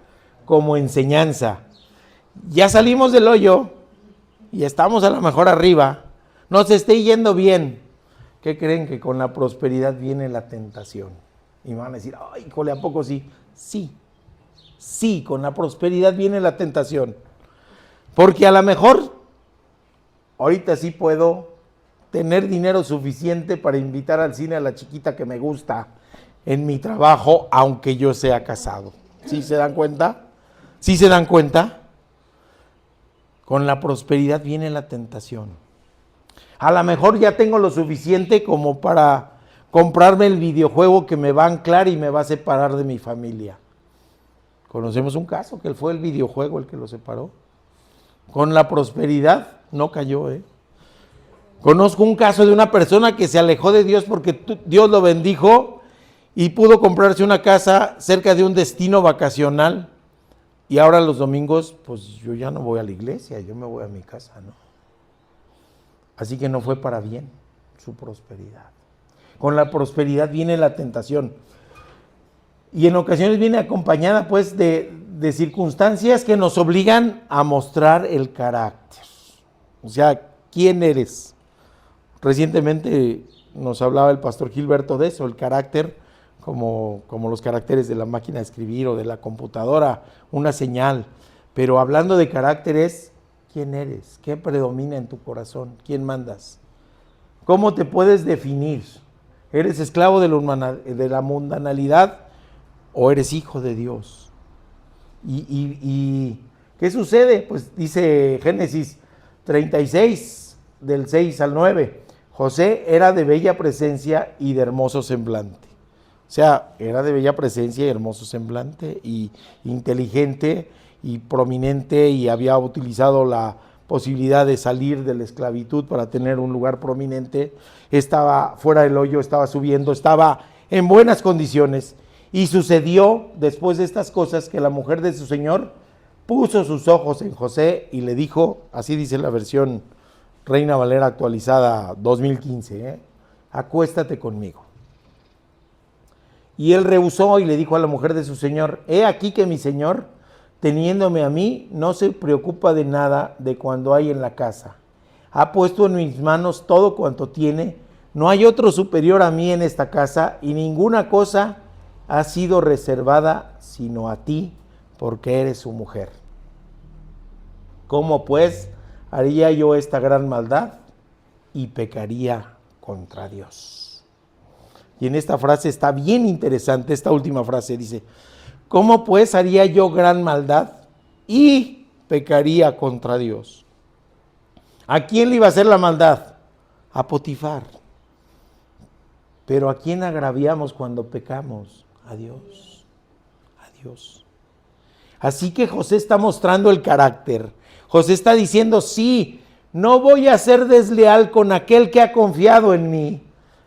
como enseñanza. Ya salimos del hoyo y estamos a lo mejor arriba, nos esté yendo bien. ¿Qué creen? Que con la prosperidad viene la tentación. Y me van a decir, ay, híjole, ¿a poco sí? Sí, con la prosperidad viene la tentación. Porque a lo mejor ahorita sí puedo tener dinero suficiente para invitar al cine a la chiquita que me gusta en mi trabajo, aunque yo sea casado. ¿Sí se dan cuenta? ¿Sí se dan cuenta? Con la prosperidad viene la tentación. A lo mejor ya tengo lo suficiente como para comprarme el videojuego que me va a anclar y me va a separar de mi familia. Conocemos un caso que fue el videojuego el que lo separó. Con la prosperidad no cayó, Conozco un caso de una persona que se alejó de Dios porque Dios lo bendijo y pudo comprarse una casa cerca de un destino vacacional. Y ahora los domingos, pues yo ya no voy a la iglesia, yo me voy a mi casa, ¿no? Así que no fue para bien su prosperidad. Con la prosperidad viene la tentación. Y en ocasiones viene acompañada pues de circunstancias que nos obligan a mostrar el carácter. O sea, ¿quién eres? Recientemente nos hablaba el pastor Gilberto de eso, el carácter como los caracteres de la máquina de escribir o de la computadora, una señal. Pero hablando de carácter es ¿Quién eres? ¿Qué predomina en tu corazón? ¿Quién mandas? ¿Cómo te puedes definir? ¿Eres esclavo de la mundanalidad o eres hijo de Dios? ¿Y qué sucede? Pues dice Génesis 36, del 6 al 9. José era de bella presencia y de hermoso semblante. O sea, era de bella presencia y hermoso semblante, y inteligente y prominente, y había utilizado la posibilidad de salir de la esclavitud para tener un lugar prominente. Estaba fuera del hoyo, estaba subiendo, estaba en buenas condiciones. Y sucedió después de estas cosas que la mujer de su señor puso sus ojos en José y le dijo, así dice la versión Reina Valera actualizada 2015, acuéstate conmigo. Y él rehusó y le dijo a la mujer de su señor, he aquí que mi señor, teniéndome a mí, no se preocupa de nada de cuando hay en la casa. Ha puesto en mis manos todo cuanto tiene, no hay otro superior a mí en esta casa, y ninguna cosa ha sido reservada sino a ti, porque eres su mujer. ¿Cómo pues haría yo esta gran maldad? Y pecaría contra Dios. Y en esta frase está bien interesante, esta última frase dice, ¿cómo pues haría yo gran maldad? Y pecaría contra Dios. ¿A quién le iba a hacer la maldad? A Potifar. Pero ¿a quién agraviamos cuando pecamos? A Dios. A Dios. Así que José está mostrando el carácter. José está diciendo, sí, no voy a ser desleal con aquel que ha confiado en mí.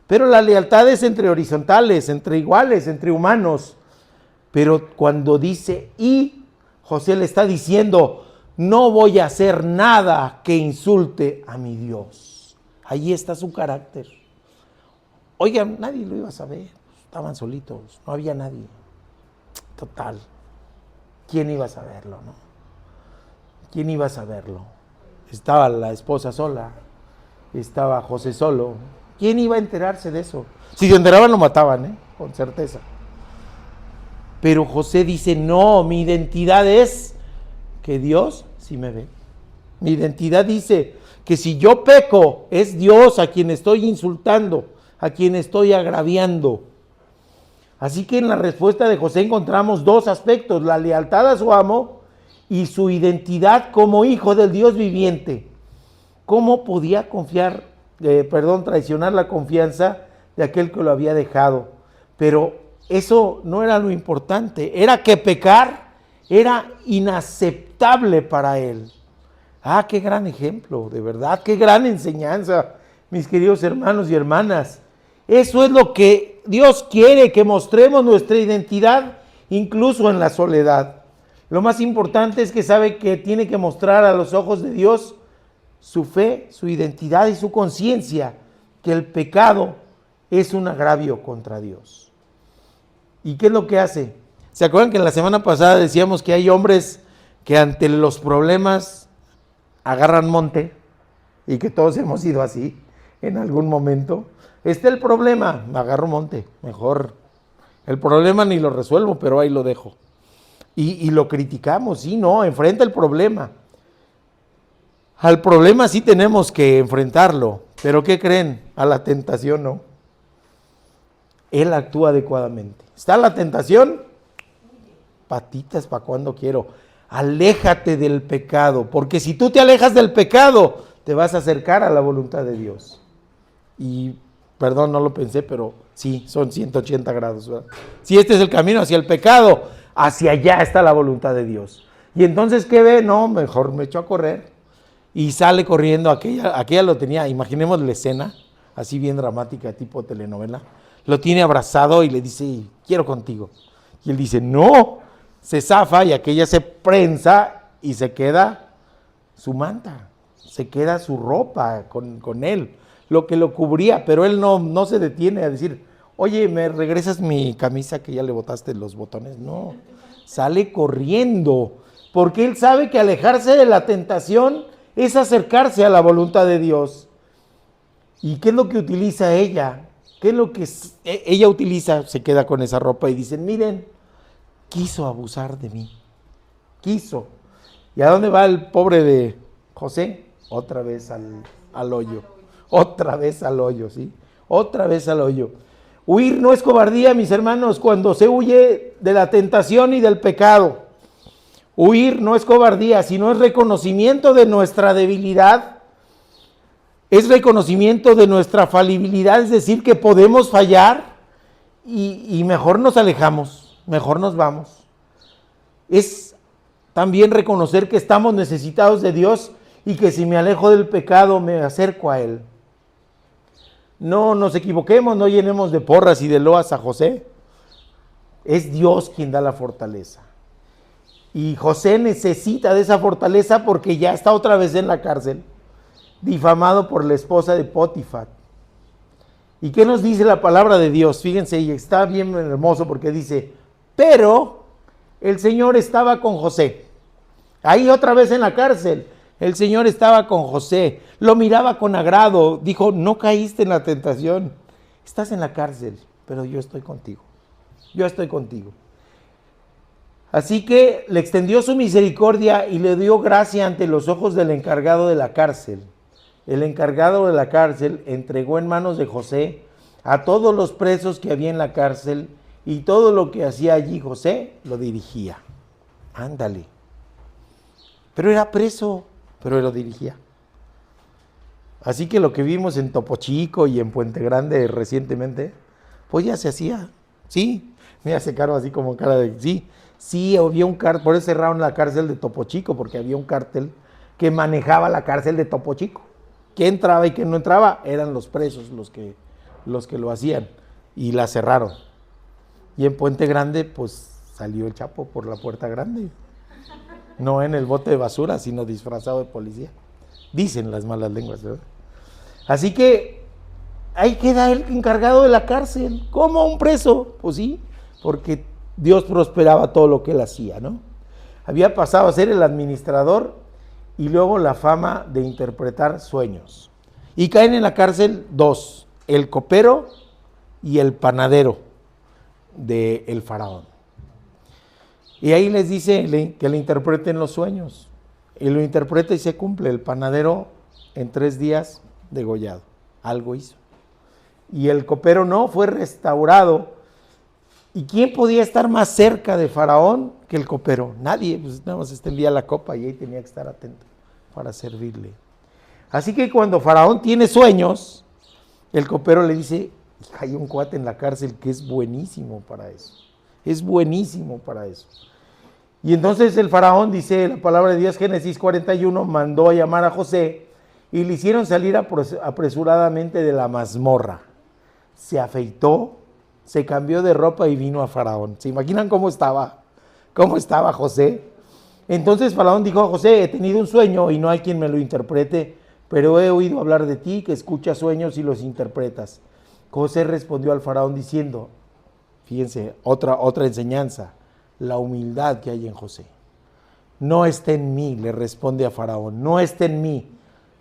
Pero la lealtad es entre horizontales, entre iguales, entre humanos. Pero cuando dice y, José le está diciendo, no voy a hacer nada que insulte a mi Dios. Ahí está su carácter. Oigan, nadie lo iba a saber. Estaban solitos, no había nadie. Total. ¿Quién iba a saberlo, no? ¿Quién iba a saberlo? Estaba la esposa sola, estaba José solo. ¿Quién iba a enterarse de eso? Si se enteraban lo mataban, con certeza. Pero José dice, no, mi identidad es que Dios sí me ve. Mi identidad dice que si yo peco, es Dios a quien estoy insultando, a quien estoy agraviando. Así que en la respuesta de José encontramos dos aspectos, la lealtad a su amo y su identidad como hijo del Dios viviente. ¿Cómo podía traicionar la confianza de aquel que lo había dejado? Pero eso no era lo importante, era que pecar era inaceptable para él. Qué gran ejemplo, de verdad, qué gran enseñanza, mis queridos hermanos y hermanas. Eso es lo que Dios quiere, que mostremos nuestra identidad incluso en la soledad. Lo más importante es que sabe que tiene que mostrar a los ojos de Dios su fe, su identidad y su conciencia, que el pecado es un agravio contra Dios. ¿Y qué es lo que hace? ¿Se acuerdan que en la semana pasada decíamos que hay hombres que ante los problemas agarran monte? Y que todos hemos sido así en algún momento. Está el problema, me agarro monte, mejor. El problema ni lo resuelvo, pero ahí lo dejo. Y lo criticamos, sí, no, enfrenta el problema. Al problema sí tenemos que enfrentarlo, pero ¿qué creen? A la tentación no. Él actúa adecuadamente. ¿Está la tentación? Patitas para cuando quiero. Aléjate del pecado, porque si tú te alejas del pecado, te vas a acercar a la voluntad de Dios. Y perdón, no lo pensé, pero sí, son 180 grados, ¿verdad? Si este es el camino hacia el pecado, hacia allá está la voluntad de Dios. Y entonces, ¿qué ve? No, mejor me echo a correr. Y sale corriendo, aquella lo tenía, imaginemos la escena, así bien dramática, tipo telenovela. Lo tiene abrazado y le dice, quiero contigo. Y él dice, no, se zafa y aquella se prensa y se queda su manta, se queda su ropa con él, lo que lo cubría, pero él no se detiene a decir, oye, ¿me regresas mi camisa que ya le botaste los botones? No, sale corriendo, porque él sabe que alejarse de la tentación es acercarse a la voluntad de Dios. ¿Y qué es lo que utiliza ella? ¿Qué es lo que ella utiliza? Se queda con esa ropa y dicen, miren, quiso abusar de mí, quiso. ¿Y a dónde va el pobre de José, otra vez al hoyo. Otra vez al hoyo, ¿sí? Otra vez al hoyo. Huir no es cobardía, mis hermanos, cuando se huye de la tentación y del pecado. Huir no es cobardía, sino es reconocimiento de nuestra debilidad, es reconocimiento de nuestra falibilidad, es decir, que podemos fallar y mejor nos alejamos, mejor nos vamos. Es también reconocer que estamos necesitados de Dios y que si me alejo del pecado me acerco a Él. No nos equivoquemos, no llenemos de porras y de loas a José. Es Dios quien da la fortaleza. Y José necesita de esa fortaleza porque ya está otra vez en la cárcel, difamado por la esposa de Potifar. ¿Y qué nos dice la palabra de Dios? Fíjense, y está bien hermoso porque dice, pero el Señor estaba con José. Ahí otra vez en la cárcel, el Señor estaba con José, lo miraba con agrado, dijo, no caíste en la tentación, estás en la cárcel, pero yo estoy contigo, yo estoy contigo. Así que le extendió su misericordia y le dio gracia ante los ojos del encargado de la cárcel. El encargado de la cárcel entregó en manos de José a todos los presos que había en la cárcel y todo lo que hacía allí José lo dirigía. Ándale. Pero era preso, pero lo dirigía. Así que lo que vimos en Topo Chico y en Puente Grande recientemente, pues ya se hacía. Sí, mira ese Caro así como cara de sí. Sí, había un cártel, por eso cerraron la cárcel de Topo Chico, porque había un cártel que manejaba la cárcel de Topo Chico. ¿Quién entraba y quién no entraba? Eran los presos los que lo hacían y la cerraron. Y en Puente Grande, pues salió el Chapo por la puerta grande. No en el bote de basura, sino disfrazado de policía. Dicen las malas lenguas, ¿verdad? Así que ahí queda el encargado de la cárcel, como un preso. Pues sí, porque Dios prosperaba todo lo que él hacía, ¿no? Había pasado a ser el administrador y luego la fama de interpretar sueños. Y caen en la cárcel dos, el copero y el panadero del faraón. Y ahí les dice que le interpreten los sueños. Y lo interpreta y se cumple. El panadero en 3 días degollado. Algo hizo. Y el copero no, fue restaurado. ¿Y quién podía estar más cerca de Faraón que el copero? Nadie, pues nada más extendía la copa y ahí tenía que estar atento para servirle. Así que cuando Faraón tiene sueños, el copero le dice, hay un cuate en la cárcel que es buenísimo para eso. Es buenísimo para eso. Y entonces el Faraón, dice la palabra de Dios, Génesis 41, mandó a llamar a José y le hicieron salir apresuradamente de la mazmorra. Se afeitó, se cambió de ropa y vino a Faraón. ¿Se imaginan cómo estaba? ¿Cómo estaba José? Entonces Faraón dijo a José, he tenido un sueño y no hay quien me lo interprete, pero he oído hablar de ti, que escuchas sueños y los interpretas. José respondió al Faraón diciendo, fíjense, otra enseñanza, la humildad que hay en José. No está en mí, le responde a Faraón, no está en mí.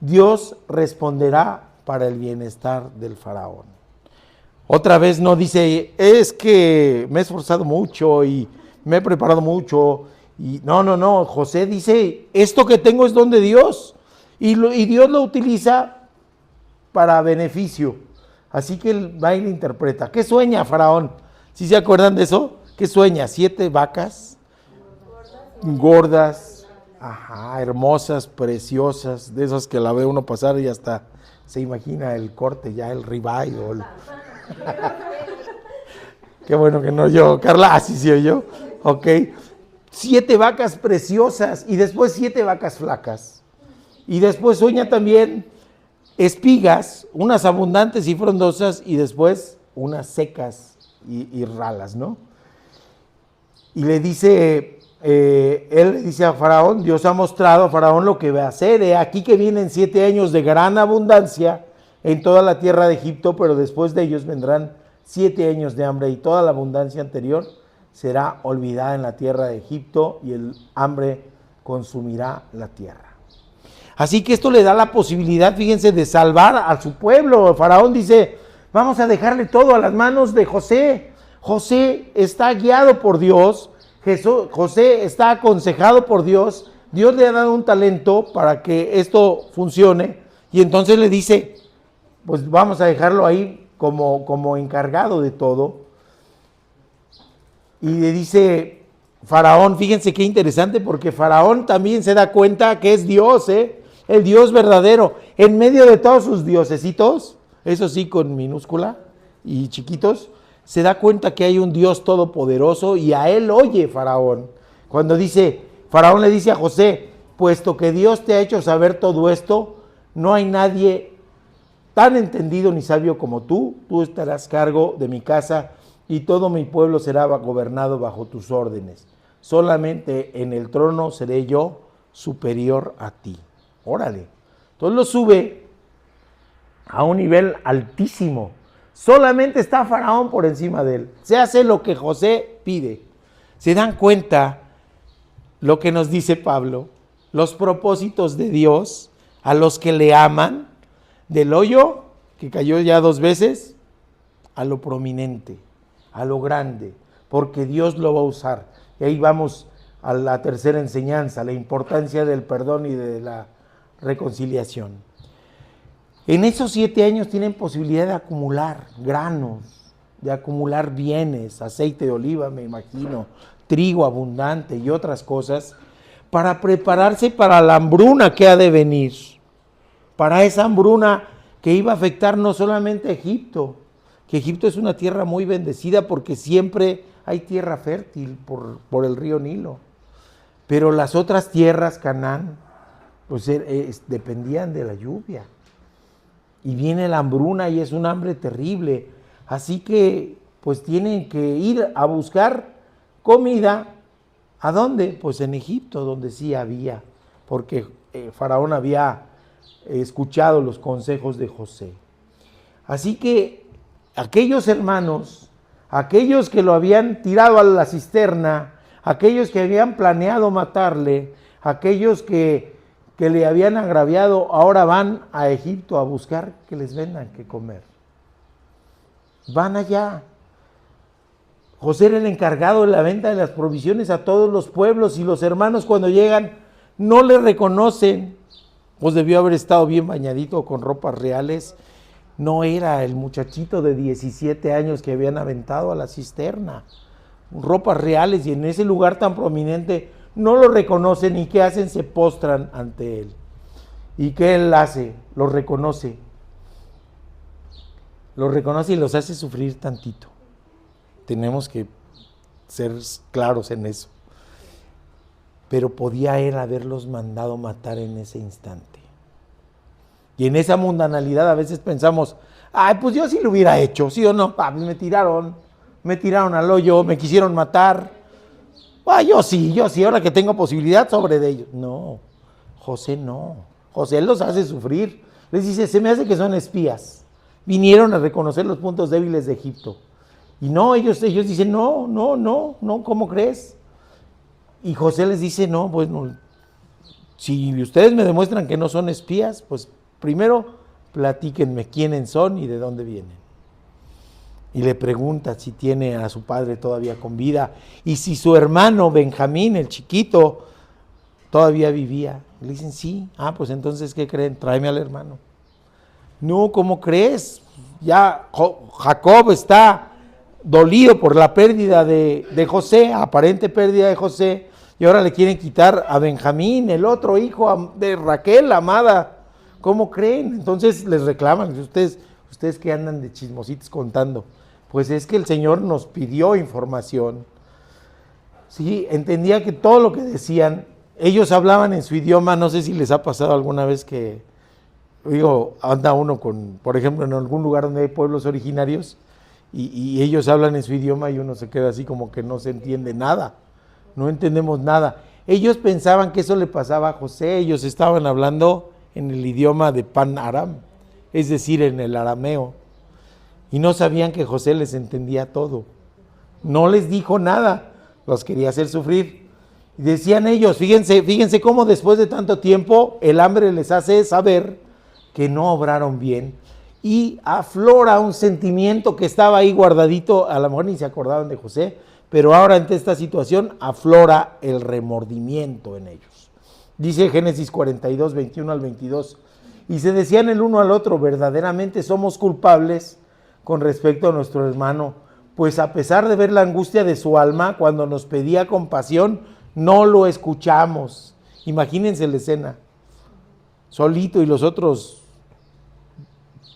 Dios responderá para el bienestar del Faraón. Otra vez no dice, es que me he esforzado mucho y me he preparado mucho. Y no, José dice, esto que tengo es don de Dios. Y Dios lo utiliza para beneficio. Así que él va y le interpreta. ¿Qué sueña Faraón? ¿Sí se acuerdan de eso? ¿Qué sueña? 7 vacas gordas, hermosas, preciosas, de esas que la ve uno pasar y hasta se imagina el corte, ya el ribeye o el... Qué bueno que no yo, Carla, así sí yo, ok. 7 vacas preciosas y después 7 vacas flacas. Y después sueña también espigas, unas abundantes y frondosas y después unas secas y ralas, ¿no? Y le dice, él le dice a Faraón, Dios ha mostrado a Faraón lo que va a hacer. Aquí que vienen 7 años de gran abundancia en toda la tierra de Egipto, pero después de ellos vendrán 7 años de hambre y toda la abundancia anterior será olvidada en la tierra de Egipto y el hambre consumirá la tierra. Así que esto le da la posibilidad, fíjense, de salvar a su pueblo. El Faraón dice, vamos a dejarle todo a las manos de José. José está guiado por Dios, José está aconsejado por Dios Dios le ha dado un talento para que esto funcione y entonces le dice, pues vamos a dejarlo ahí como encargado de todo. Y le dice Faraón, fíjense qué interesante, porque Faraón también se da cuenta que es Dios, el Dios verdadero, en medio de todos sus diosesitos, eso sí con minúscula y chiquitos, se da cuenta que hay un Dios todopoderoso y a él oye Faraón. Cuando Faraón le dice a José, puesto que Dios te ha hecho saber todo esto, no hay nadie tan entendido ni sabio como tú estarás cargo de mi casa y todo mi pueblo será gobernado bajo tus órdenes. Solamente en el trono seré yo superior a ti. Órale. Entonces lo sube a un nivel altísimo. Solamente está Faraón por encima de él. Se hace lo que José pide. ¿Se dan cuenta lo que nos dice Pablo? Los propósitos de Dios a los que le aman, del hoyo que cayó ya 2 veces, a lo prominente, a lo grande, porque Dios lo va a usar. Y ahí vamos a la tercera enseñanza, la importancia del perdón y de la reconciliación. En esos 7 años tienen posibilidad de acumular granos, de acumular bienes, aceite de oliva, me imagino, trigo abundante y otras cosas, para prepararse para la hambruna que ha de venir, para esa hambruna que iba a afectar no solamente a Egipto, que Egipto es una tierra muy bendecida porque siempre hay tierra fértil por el río Nilo, pero las otras tierras, Canaán, pues dependían de la lluvia, y viene la hambruna y es un hambre terrible, así que pues tienen que ir a buscar comida. ¿A dónde? Pues en Egipto, donde sí había, porque Faraón había escuchado los consejos de José. Así que aquellos hermanos, aquellos que lo habían tirado a la cisterna, aquellos que habían planeado matarle, aquellos que le habían agraviado, ahora van a Egipto a buscar que les vendan que comer. Van allá. José era el encargado de la venta de las provisiones a todos los pueblos y los hermanos cuando llegan no le reconocen. Pues debió haber estado bien bañadito con ropas reales. No era el muchachito de 17 años que habían aventado a la cisterna. Ropas reales y en ese lugar tan prominente no lo reconocen y ¿qué hacen? Se postran ante él. ¿Y qué él hace? Los reconoce. Los reconoce y los hace sufrir tantito. Tenemos que ser claros en eso. Pero podía él haberlos mandado matar en ese instante. Y en esa mundanalidad a veces pensamos, ay, pues yo sí lo hubiera hecho, ¿sí o no? Me tiraron al hoyo, me quisieron matar. Yo sí, ahora que tengo posibilidad sobre de ellos. No, José no. José los hace sufrir. Les dice, se me hace que son espías. Vinieron a reconocer los puntos débiles de Egipto. Y no, ellos dicen, no, ¿cómo crees? Y José les dice, no, pues no, si ustedes me demuestran que no son espías, pues primero platíquenme quiénes son y de dónde vienen. Y le pregunta si tiene a su padre todavía con vida y si su hermano Benjamín, el chiquito, todavía vivía. Le dicen, sí. Pues entonces, ¿qué creen? Tráeme al hermano. No, ¿cómo crees? Ya Jacob está dolido por la pérdida de José, aparente pérdida de José, y ahora le quieren quitar a Benjamín, el otro hijo de Raquel, la amada. ¿Cómo creen? Entonces les reclaman, ustedes que andan de chismositos contando, pues es que el Señor nos pidió información. Sí, entendía que todo lo que decían, ellos hablaban en su idioma. No sé si les ha pasado alguna vez que, anda uno por ejemplo, en algún lugar donde hay pueblos originarios, y ellos hablan en su idioma y uno se queda así como que no se entiende nada, no entendemos nada. Ellos pensaban que eso le pasaba a José, ellos estaban hablando en el idioma de Pan Aram, es decir, en el arameo, y no sabían que José les entendía todo. No les dijo nada, los quería hacer sufrir. Y decían ellos, fíjense cómo después de tanto tiempo el hambre les hace saber que no obraron bien. Y aflora un sentimiento que estaba ahí guardadito, a lo mejor ni se acordaban de José, pero ahora ante esta situación aflora el remordimiento en ellos. Dice Génesis 42, 21 al 22. Y se decían el uno al otro, verdaderamente somos culpables con respecto a nuestro hermano, pues a pesar de ver la angustia de su alma, cuando nos pedía compasión, no lo escuchamos. Imagínense la escena, solito y los otros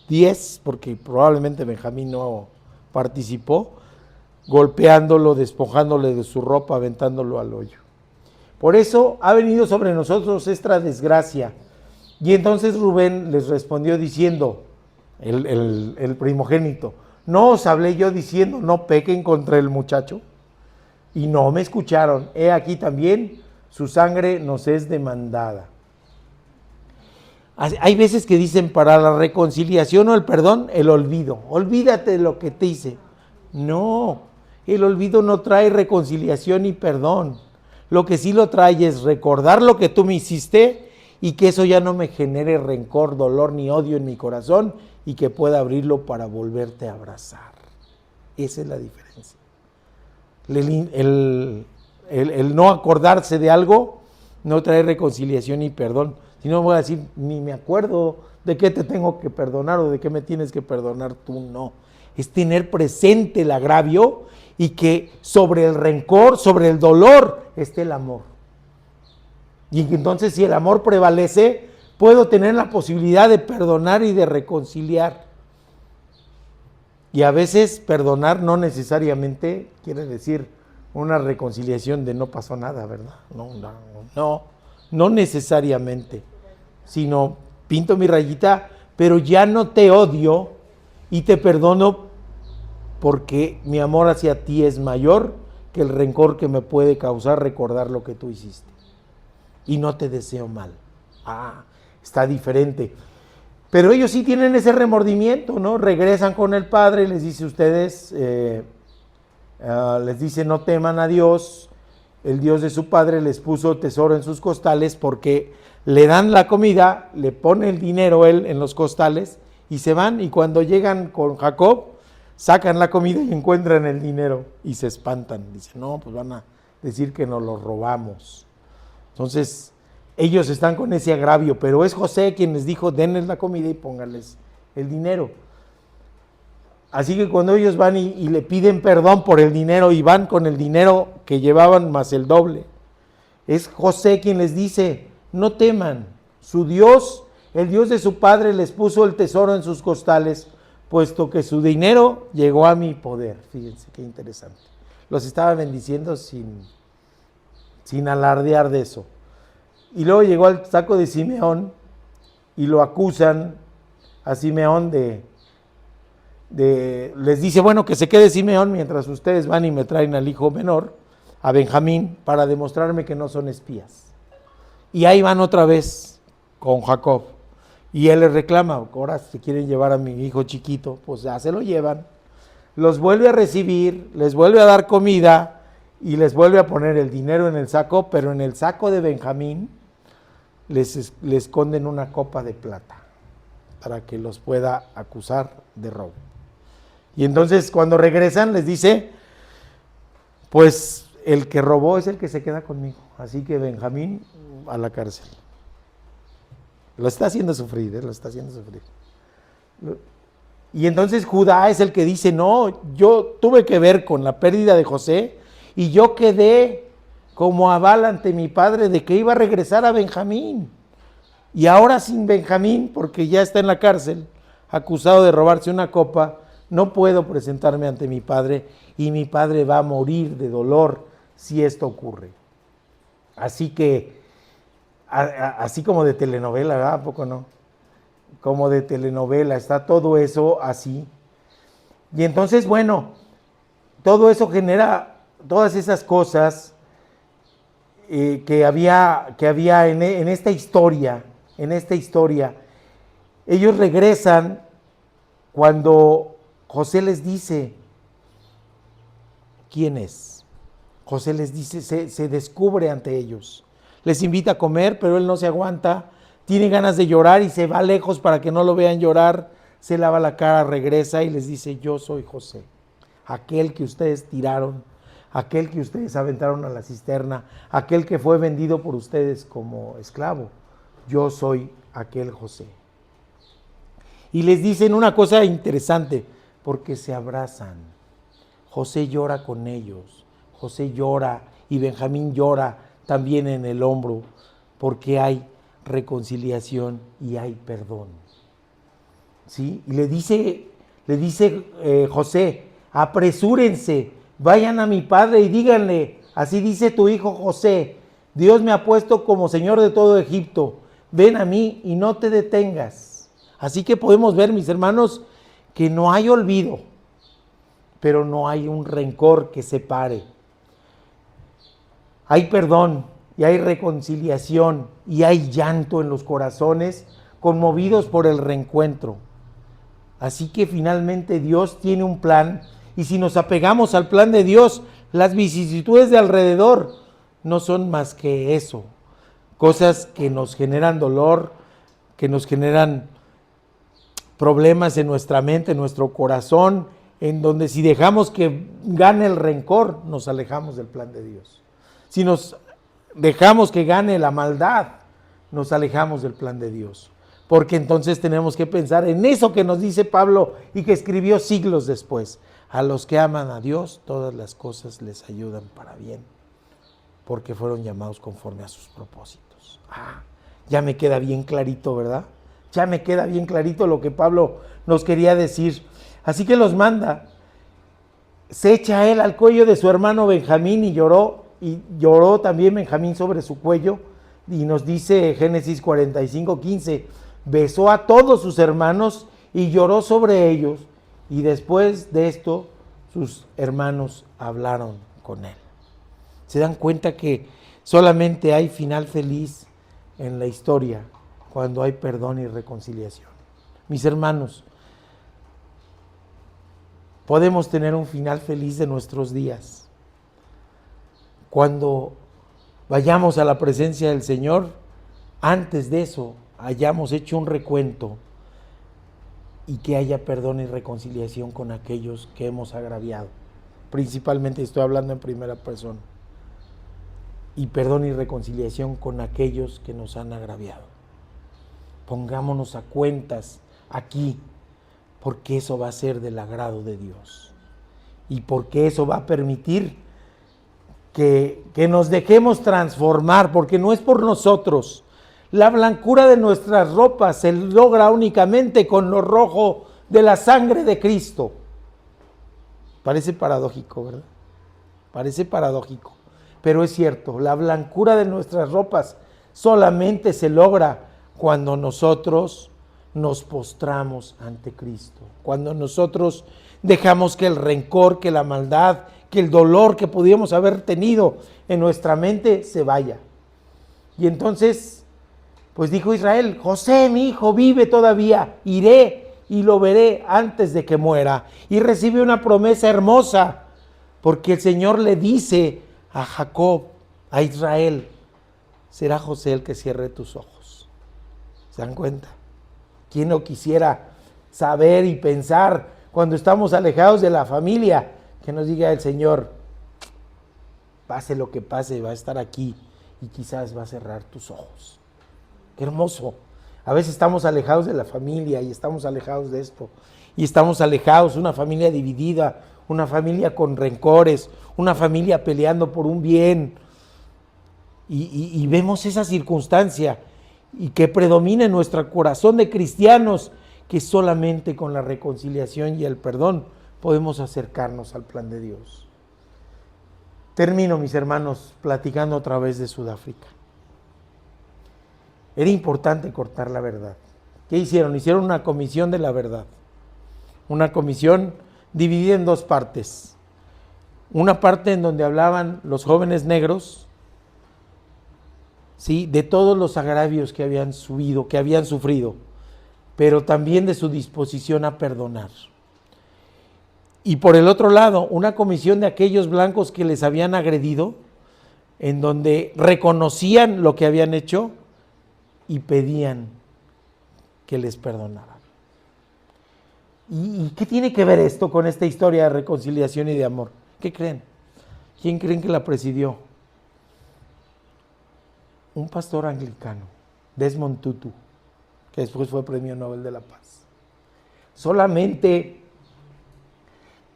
10, porque probablemente Benjamín no participó, golpeándolo, despojándole de su ropa, aventándolo al hoyo. Por eso ha venido sobre nosotros esta desgracia. Y entonces Rubén les respondió diciendo, el primogénito, ¿no os hablé yo diciendo no pequen contra el muchacho? Y no me escucharon. He aquí también su sangre nos es demandada. Hay veces que dicen para la reconciliación o el perdón, el olvido. Olvídate de lo que te hice. No, el olvido no trae reconciliación ni perdón. Lo que sí lo trae es recordar lo que tú me hiciste y que eso ya no me genere rencor, dolor ni odio en mi corazón y que pueda abrirlo para volverte a abrazar. Esa es la diferencia. El no acordarse de algo no trae reconciliación ni perdón. Si no voy a decir, ni me acuerdo de qué te tengo que perdonar o de qué me tienes que perdonar tú, no. Es tener presente el agravio y que sobre el rencor, sobre el dolor, esté el amor. Y entonces si el amor prevalece, puedo tener la posibilidad de perdonar y de reconciliar. Y a veces perdonar no necesariamente quiere decir una reconciliación de no pasó nada, ¿verdad? No necesariamente, sino pinto mi rayita, pero ya no te odio y te perdono porque mi amor hacia ti es mayor que el rencor que me puede causar recordar lo que tú hiciste. Y no te deseo mal. Está diferente. Pero ellos sí tienen ese remordimiento, ¿no? Regresan con el padre, les dice ustedes, les dice no teman a Dios, el Dios de su padre les puso tesoro en sus costales porque le dan la comida, le pone el dinero él en los costales y se van, y cuando llegan con Jacob, sacan la comida y encuentran el dinero y se espantan. Dicen, no, pues van a decir que nos lo robamos. Entonces, ellos están con ese agravio, pero es José quien les dijo, denles la comida y pónganles el dinero. Así que cuando ellos van y le piden perdón por el dinero y van con el dinero que llevaban más el doble, es José quien les dice, no teman, su Dios, el Dios de su padre les puso el tesoro en sus costales, puesto que su dinero llegó a mi poder. Fíjense qué interesante. Los estaba bendiciendo sin alardear de eso. Y luego llegó al saco de Simeón y lo acusan a Simeón les dice, bueno, que se quede Simeón mientras ustedes van y me traen al hijo menor, a Benjamín, para demostrarme que no son espías. Y ahí van otra vez con Jacob. Y él les reclama, ahora si quieren llevar a mi hijo chiquito, pues ya se lo llevan. Los vuelve a recibir, les vuelve a dar comida y les vuelve a poner el dinero en el saco, pero en el saco de Benjamín les esconden una copa de plata para que los pueda acusar de robo. Y entonces cuando regresan les dice, pues el que robó es el que se queda conmigo, así que Benjamín a la cárcel. Lo está haciendo sufrir, lo está haciendo sufrir. Y entonces Judá es el que dice, no, yo tuve que ver con la pérdida de José y yo quedé como aval ante mi padre de que iba a regresar a Benjamín. Y ahora sin Benjamín, porque ya está en la cárcel, acusado de robarse una copa, no puedo presentarme ante mi padre y mi padre va a morir de dolor si esto ocurre. Así que, así como de telenovela, ¿verdad? ¿A poco no? Como de telenovela, está todo eso así. Y entonces, bueno, todo eso genera todas esas cosas que había en esta historia. Ellos regresan cuando José les dice, ¿quién es? José les dice, se descubre ante ellos. Les invita a comer, pero él no se aguanta, tiene ganas de llorar y se va lejos para que no lo vean llorar, se lava la cara, regresa y les dice, yo soy José, aquel que ustedes tiraron, aquel que ustedes aventaron a la cisterna, aquel que fue vendido por ustedes como esclavo. Yo soy aquel José. Y les dicen una cosa interesante, porque se abrazan. José llora con ellos, José llora y Benjamín llora también en el hombro, porque hay reconciliación y hay perdón. ¿Sí? Y le dice José, apresúrense, vayan a mi padre y díganle, así dice tu hijo José, Dios me ha puesto como señor de todo Egipto, ven a mí y no te detengas. Así que podemos ver, mis hermanos, que no hay olvido, pero no hay un rencor que separe. Hay perdón y hay reconciliación y hay llanto en los corazones conmovidos por el reencuentro. Así que finalmente Dios tiene un plan, y si nos apegamos al plan de Dios, las vicisitudes de alrededor no son más que eso, cosas que nos generan dolor, que nos generan problemas en nuestra mente, en nuestro corazón, en donde si dejamos que gane el rencor, nos alejamos del plan de Dios. Si nos dejamos que gane la maldad, nos alejamos del plan de Dios. Porque entonces tenemos que pensar en eso que nos dice Pablo y que escribió siglos después. A los que aman a Dios, todas las cosas les ayudan para bien, porque fueron llamados conforme a sus propósitos. Ya me queda bien clarito, ¿verdad? Ya me queda bien clarito lo que Pablo nos quería decir. Así que los manda. Se echa él al cuello de su hermano Benjamín y lloró también Benjamín sobre su cuello. Y nos dice Génesis 45:15, besó a todos sus hermanos y lloró sobre ellos. Y después de esto, sus hermanos hablaron con él. ¿Se dan cuenta que solamente hay final feliz en la historia cuando hay perdón y reconciliación? Mis hermanos, podemos tener un final feliz de nuestros días cuando vayamos a la presencia del Señor. Antes de eso, hayamos hecho un recuento y que haya perdón y reconciliación con aquellos que hemos agraviado. Principalmente estoy hablando en primera persona. Y perdón y reconciliación con aquellos que nos han agraviado. Pongámonos a cuentas aquí, porque eso va a ser del agrado de Dios. Y porque eso va a permitir que nos dejemos transformar, porque no es por nosotros. La blancura de nuestras ropas se logra únicamente con lo rojo de la sangre de Cristo. Parece paradójico, ¿verdad? Parece paradójico, pero es cierto. La blancura de nuestras ropas solamente se logra cuando nosotros nos postramos ante Cristo, cuando nosotros dejamos que el rencor, que la maldad, que el dolor que pudiéramos haber tenido en nuestra mente se vaya. Y entonces, pues dijo Israel, José, mi hijo, vive todavía, iré y lo veré antes de que muera. Y recibe una promesa hermosa, porque el Señor le dice a Jacob, a Israel, será José el que cierre tus ojos. ¿Se dan cuenta? ¿Quién no quisiera saber y pensar cuando estamos alejados de la familia, que nos diga el Señor, pase lo que pase, va a estar aquí y quizás va a cerrar tus ojos? Qué hermoso. A veces estamos alejados de la familia y estamos alejados de esto. Y estamos alejados, una familia dividida, una familia con rencores, una familia peleando por un bien. Y vemos esa circunstancia y que predomina en nuestro corazón de cristianos, que solamente con la reconciliación y el perdón podemos acercarnos al plan de Dios. Termino, mis hermanos, platicando otra vez de Sudáfrica. Era importante cortar la verdad. ¿Qué hicieron? Hicieron una comisión de la verdad. Una comisión dividida en dos partes. Una parte en donde hablaban los jóvenes negros, ¿sí?, de todos los agravios que habían sufrido, pero también de su disposición a perdonar. Y por el otro lado, una comisión de aquellos blancos que les habían agredido, en donde reconocían lo que habían hecho y pedían que les perdonaran. ¿Y qué tiene que ver esto con esta historia de reconciliación y de amor? ¿Qué creen? ¿Quién creen que la presidió? Un pastor anglicano, Desmond Tutu, que después fue Premio Nobel de la Paz. Solamente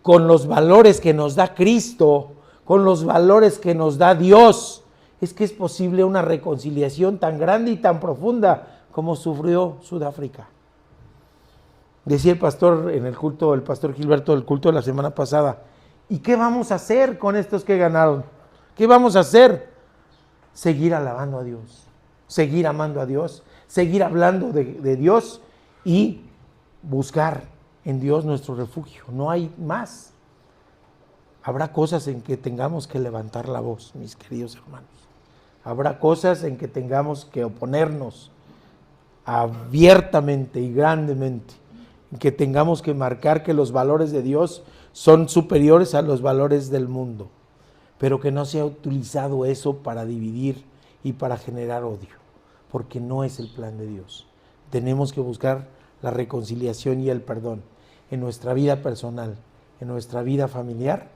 con los valores que nos da Cristo, con los valores que nos da Dios, es que es posible una reconciliación tan grande y tan profunda como sufrió Sudáfrica. Decía el pastor en el culto, el pastor Gilberto del culto de la semana pasada, ¿y qué vamos a hacer con estos que ganaron? ¿Qué vamos a hacer? Seguir alabando a Dios, seguir amando a Dios, seguir hablando de Dios y buscar en Dios nuestro refugio. No hay más. Habrá cosas en que tengamos que levantar la voz, mis queridos hermanos. Habrá cosas en que tengamos que oponernos abiertamente y grandemente, en que tengamos que marcar que los valores de Dios son superiores a los valores del mundo, pero que no sea utilizado eso para dividir y para generar odio, porque no es el plan de Dios. Tenemos que buscar la reconciliación y el perdón en nuestra vida personal, en nuestra vida familiar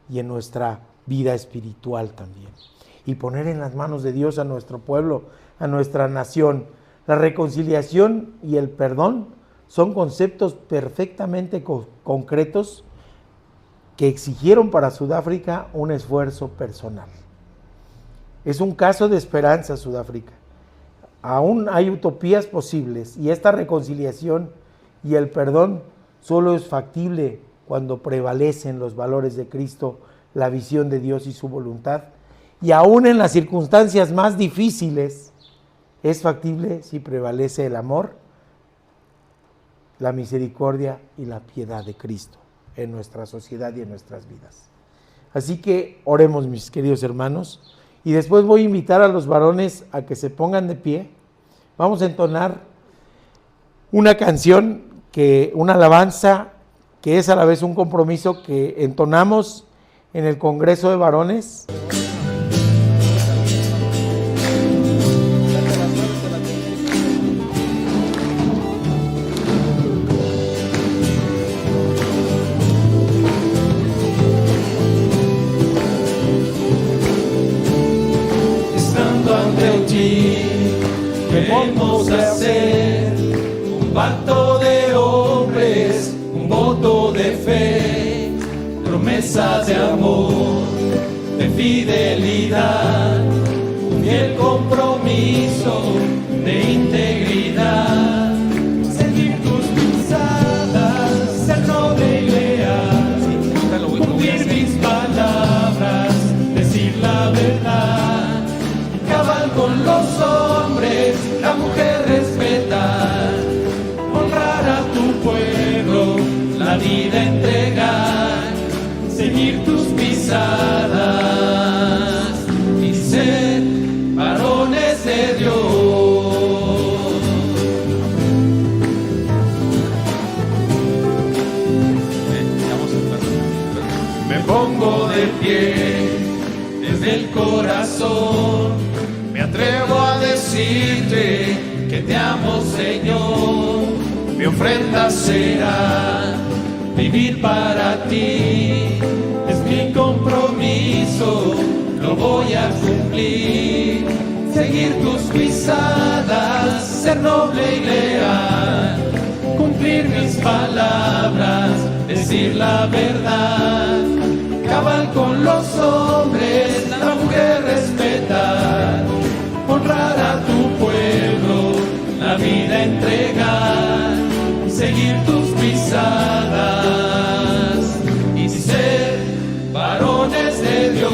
y en nuestra vida espiritual también. Y poner en las manos de Dios a nuestro pueblo, a nuestra nación. La reconciliación y el perdón son conceptos perfectamente concretos que exigieron para Sudáfrica un esfuerzo personal. Es un caso de esperanza Sudáfrica. Aún hay utopías posibles y esta reconciliación y el perdón solo es factible cuando prevalecen los valores de Cristo, la visión de Dios y su voluntad. Y aún en las circunstancias más difíciles es factible si prevalece el amor, la misericordia y la piedad de Cristo en nuestra sociedad y en nuestras vidas. Así que oremos, mis queridos hermanos, y después voy a invitar a los varones a que se pongan de pie. Vamos a entonar una canción, una alabanza, que es a la vez un compromiso que entonamos en el Congreso de Varones. Queremos hacer un pacto de hombres, un voto de fe, promesas de amor, de fidelidad, un fiel compromiso de integridad, seguir tus pisadas, ser noble y leal, cumplir mis palabras, decir la verdad, cabal con los hombres, la mujer respetar, honrar a tu pueblo, la vida entregar, seguir tus pisadas y ser varones de Dios. Me pongo de pie desde el corazón, me atrevo a decirte que te amo, Señor. Mi ofrenda será vivir para ti. Es mi compromiso, lo voy a cumplir. Seguir tus pisadas, ser noble y leal. Cumplir mis palabras, decir la verdad. Cabal con los hombres, la mujer respetar. Honrar a tu pueblo, la vida entregar, seguir tus pisadas y ser varones de Dios.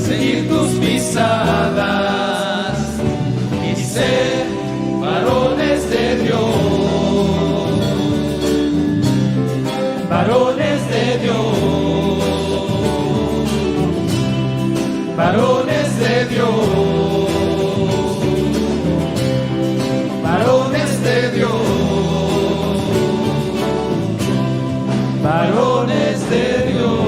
Seguir tus pisadas y ser varones de Dios. Varones de Dios. Varones de Dios, varones de Dios, varones de Dios.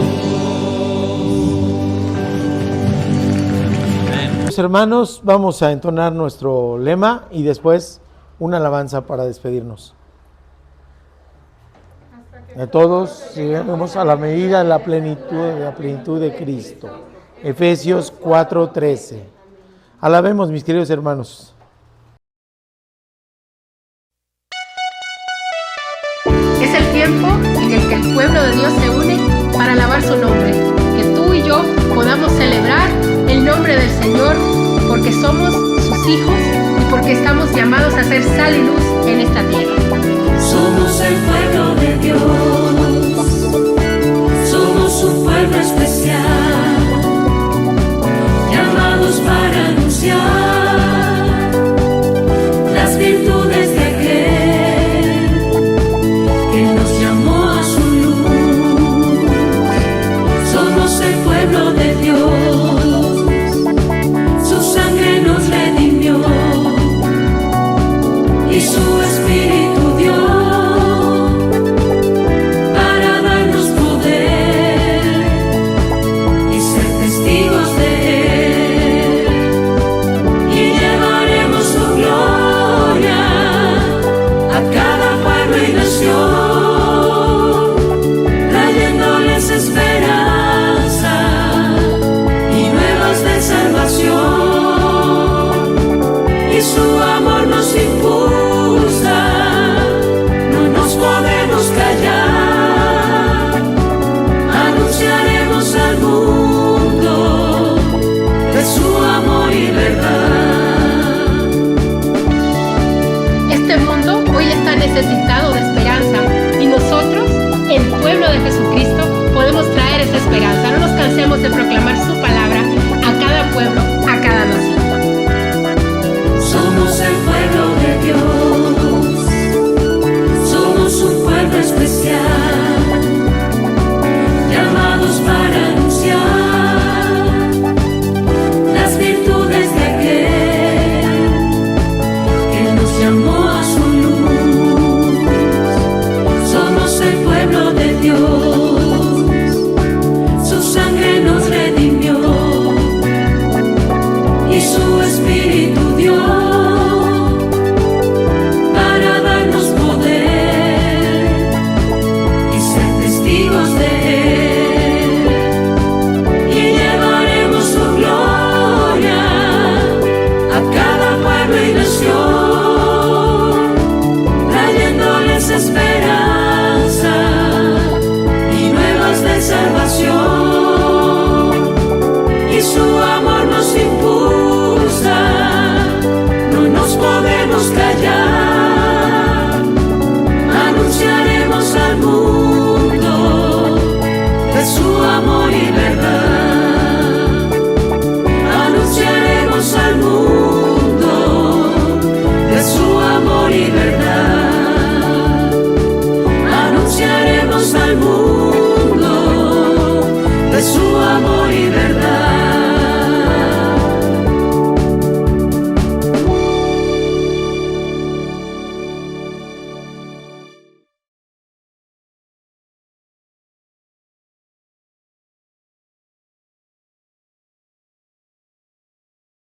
Los hermanos, vamos a entonar nuestro lema y después una alabanza para despedirnos. Hasta que De todos lleguemos a la medida de la plenitud de Cristo. Efesios 4:13. Alabemos, mis queridos hermanos. Es el tiempo en el que el pueblo de Dios se une para alabar su nombre. Que tú y yo podamos celebrar el nombre del Señor porque somos sus hijos y porque estamos llamados a ser sal y luz en esta tierra. Somos el pueblo de Dios, somos un pueblo especial, llamados para anunciar las virtudes de aquel que nos llamó a su luz. Somos el pueblo de Dios, su sangre nos redimió y su Espíritu dio para darnos poder y ser testigos de Él, y llevaremos su gloria a cada pueblo y nación, trayéndoles esperanza y nuevas de salvación, y su amor nos impulsa, no nos podemos callar, anunciaremos al mundo de su amor y verdad. Este mundo hoy está necesitado de esperanza y nosotros, el pueblo de Jesucristo, podemos traer esa esperanza. No nos cansemos de proclamar su palabra a cada pueblo, a cada nación. Somos el pueblo de Dios, somos un pueblo especial, llamados para anunciar las virtudes de aquel que nos llamó a su luz. Somos el pueblo de Dios, su sangre nos redimió y su Espíritu dio para darnos poder y ser testigos de Él, y llevaremos su gloria a cada pueblo y nación, trayéndoles esperanza y nuevas de salvación, y su amor nos impulsa, no nos podemos callar, anunciaremos al mundo de su amor y verdad, anunciaremos al mundo de su amor y verdad, anunciaremos al mundo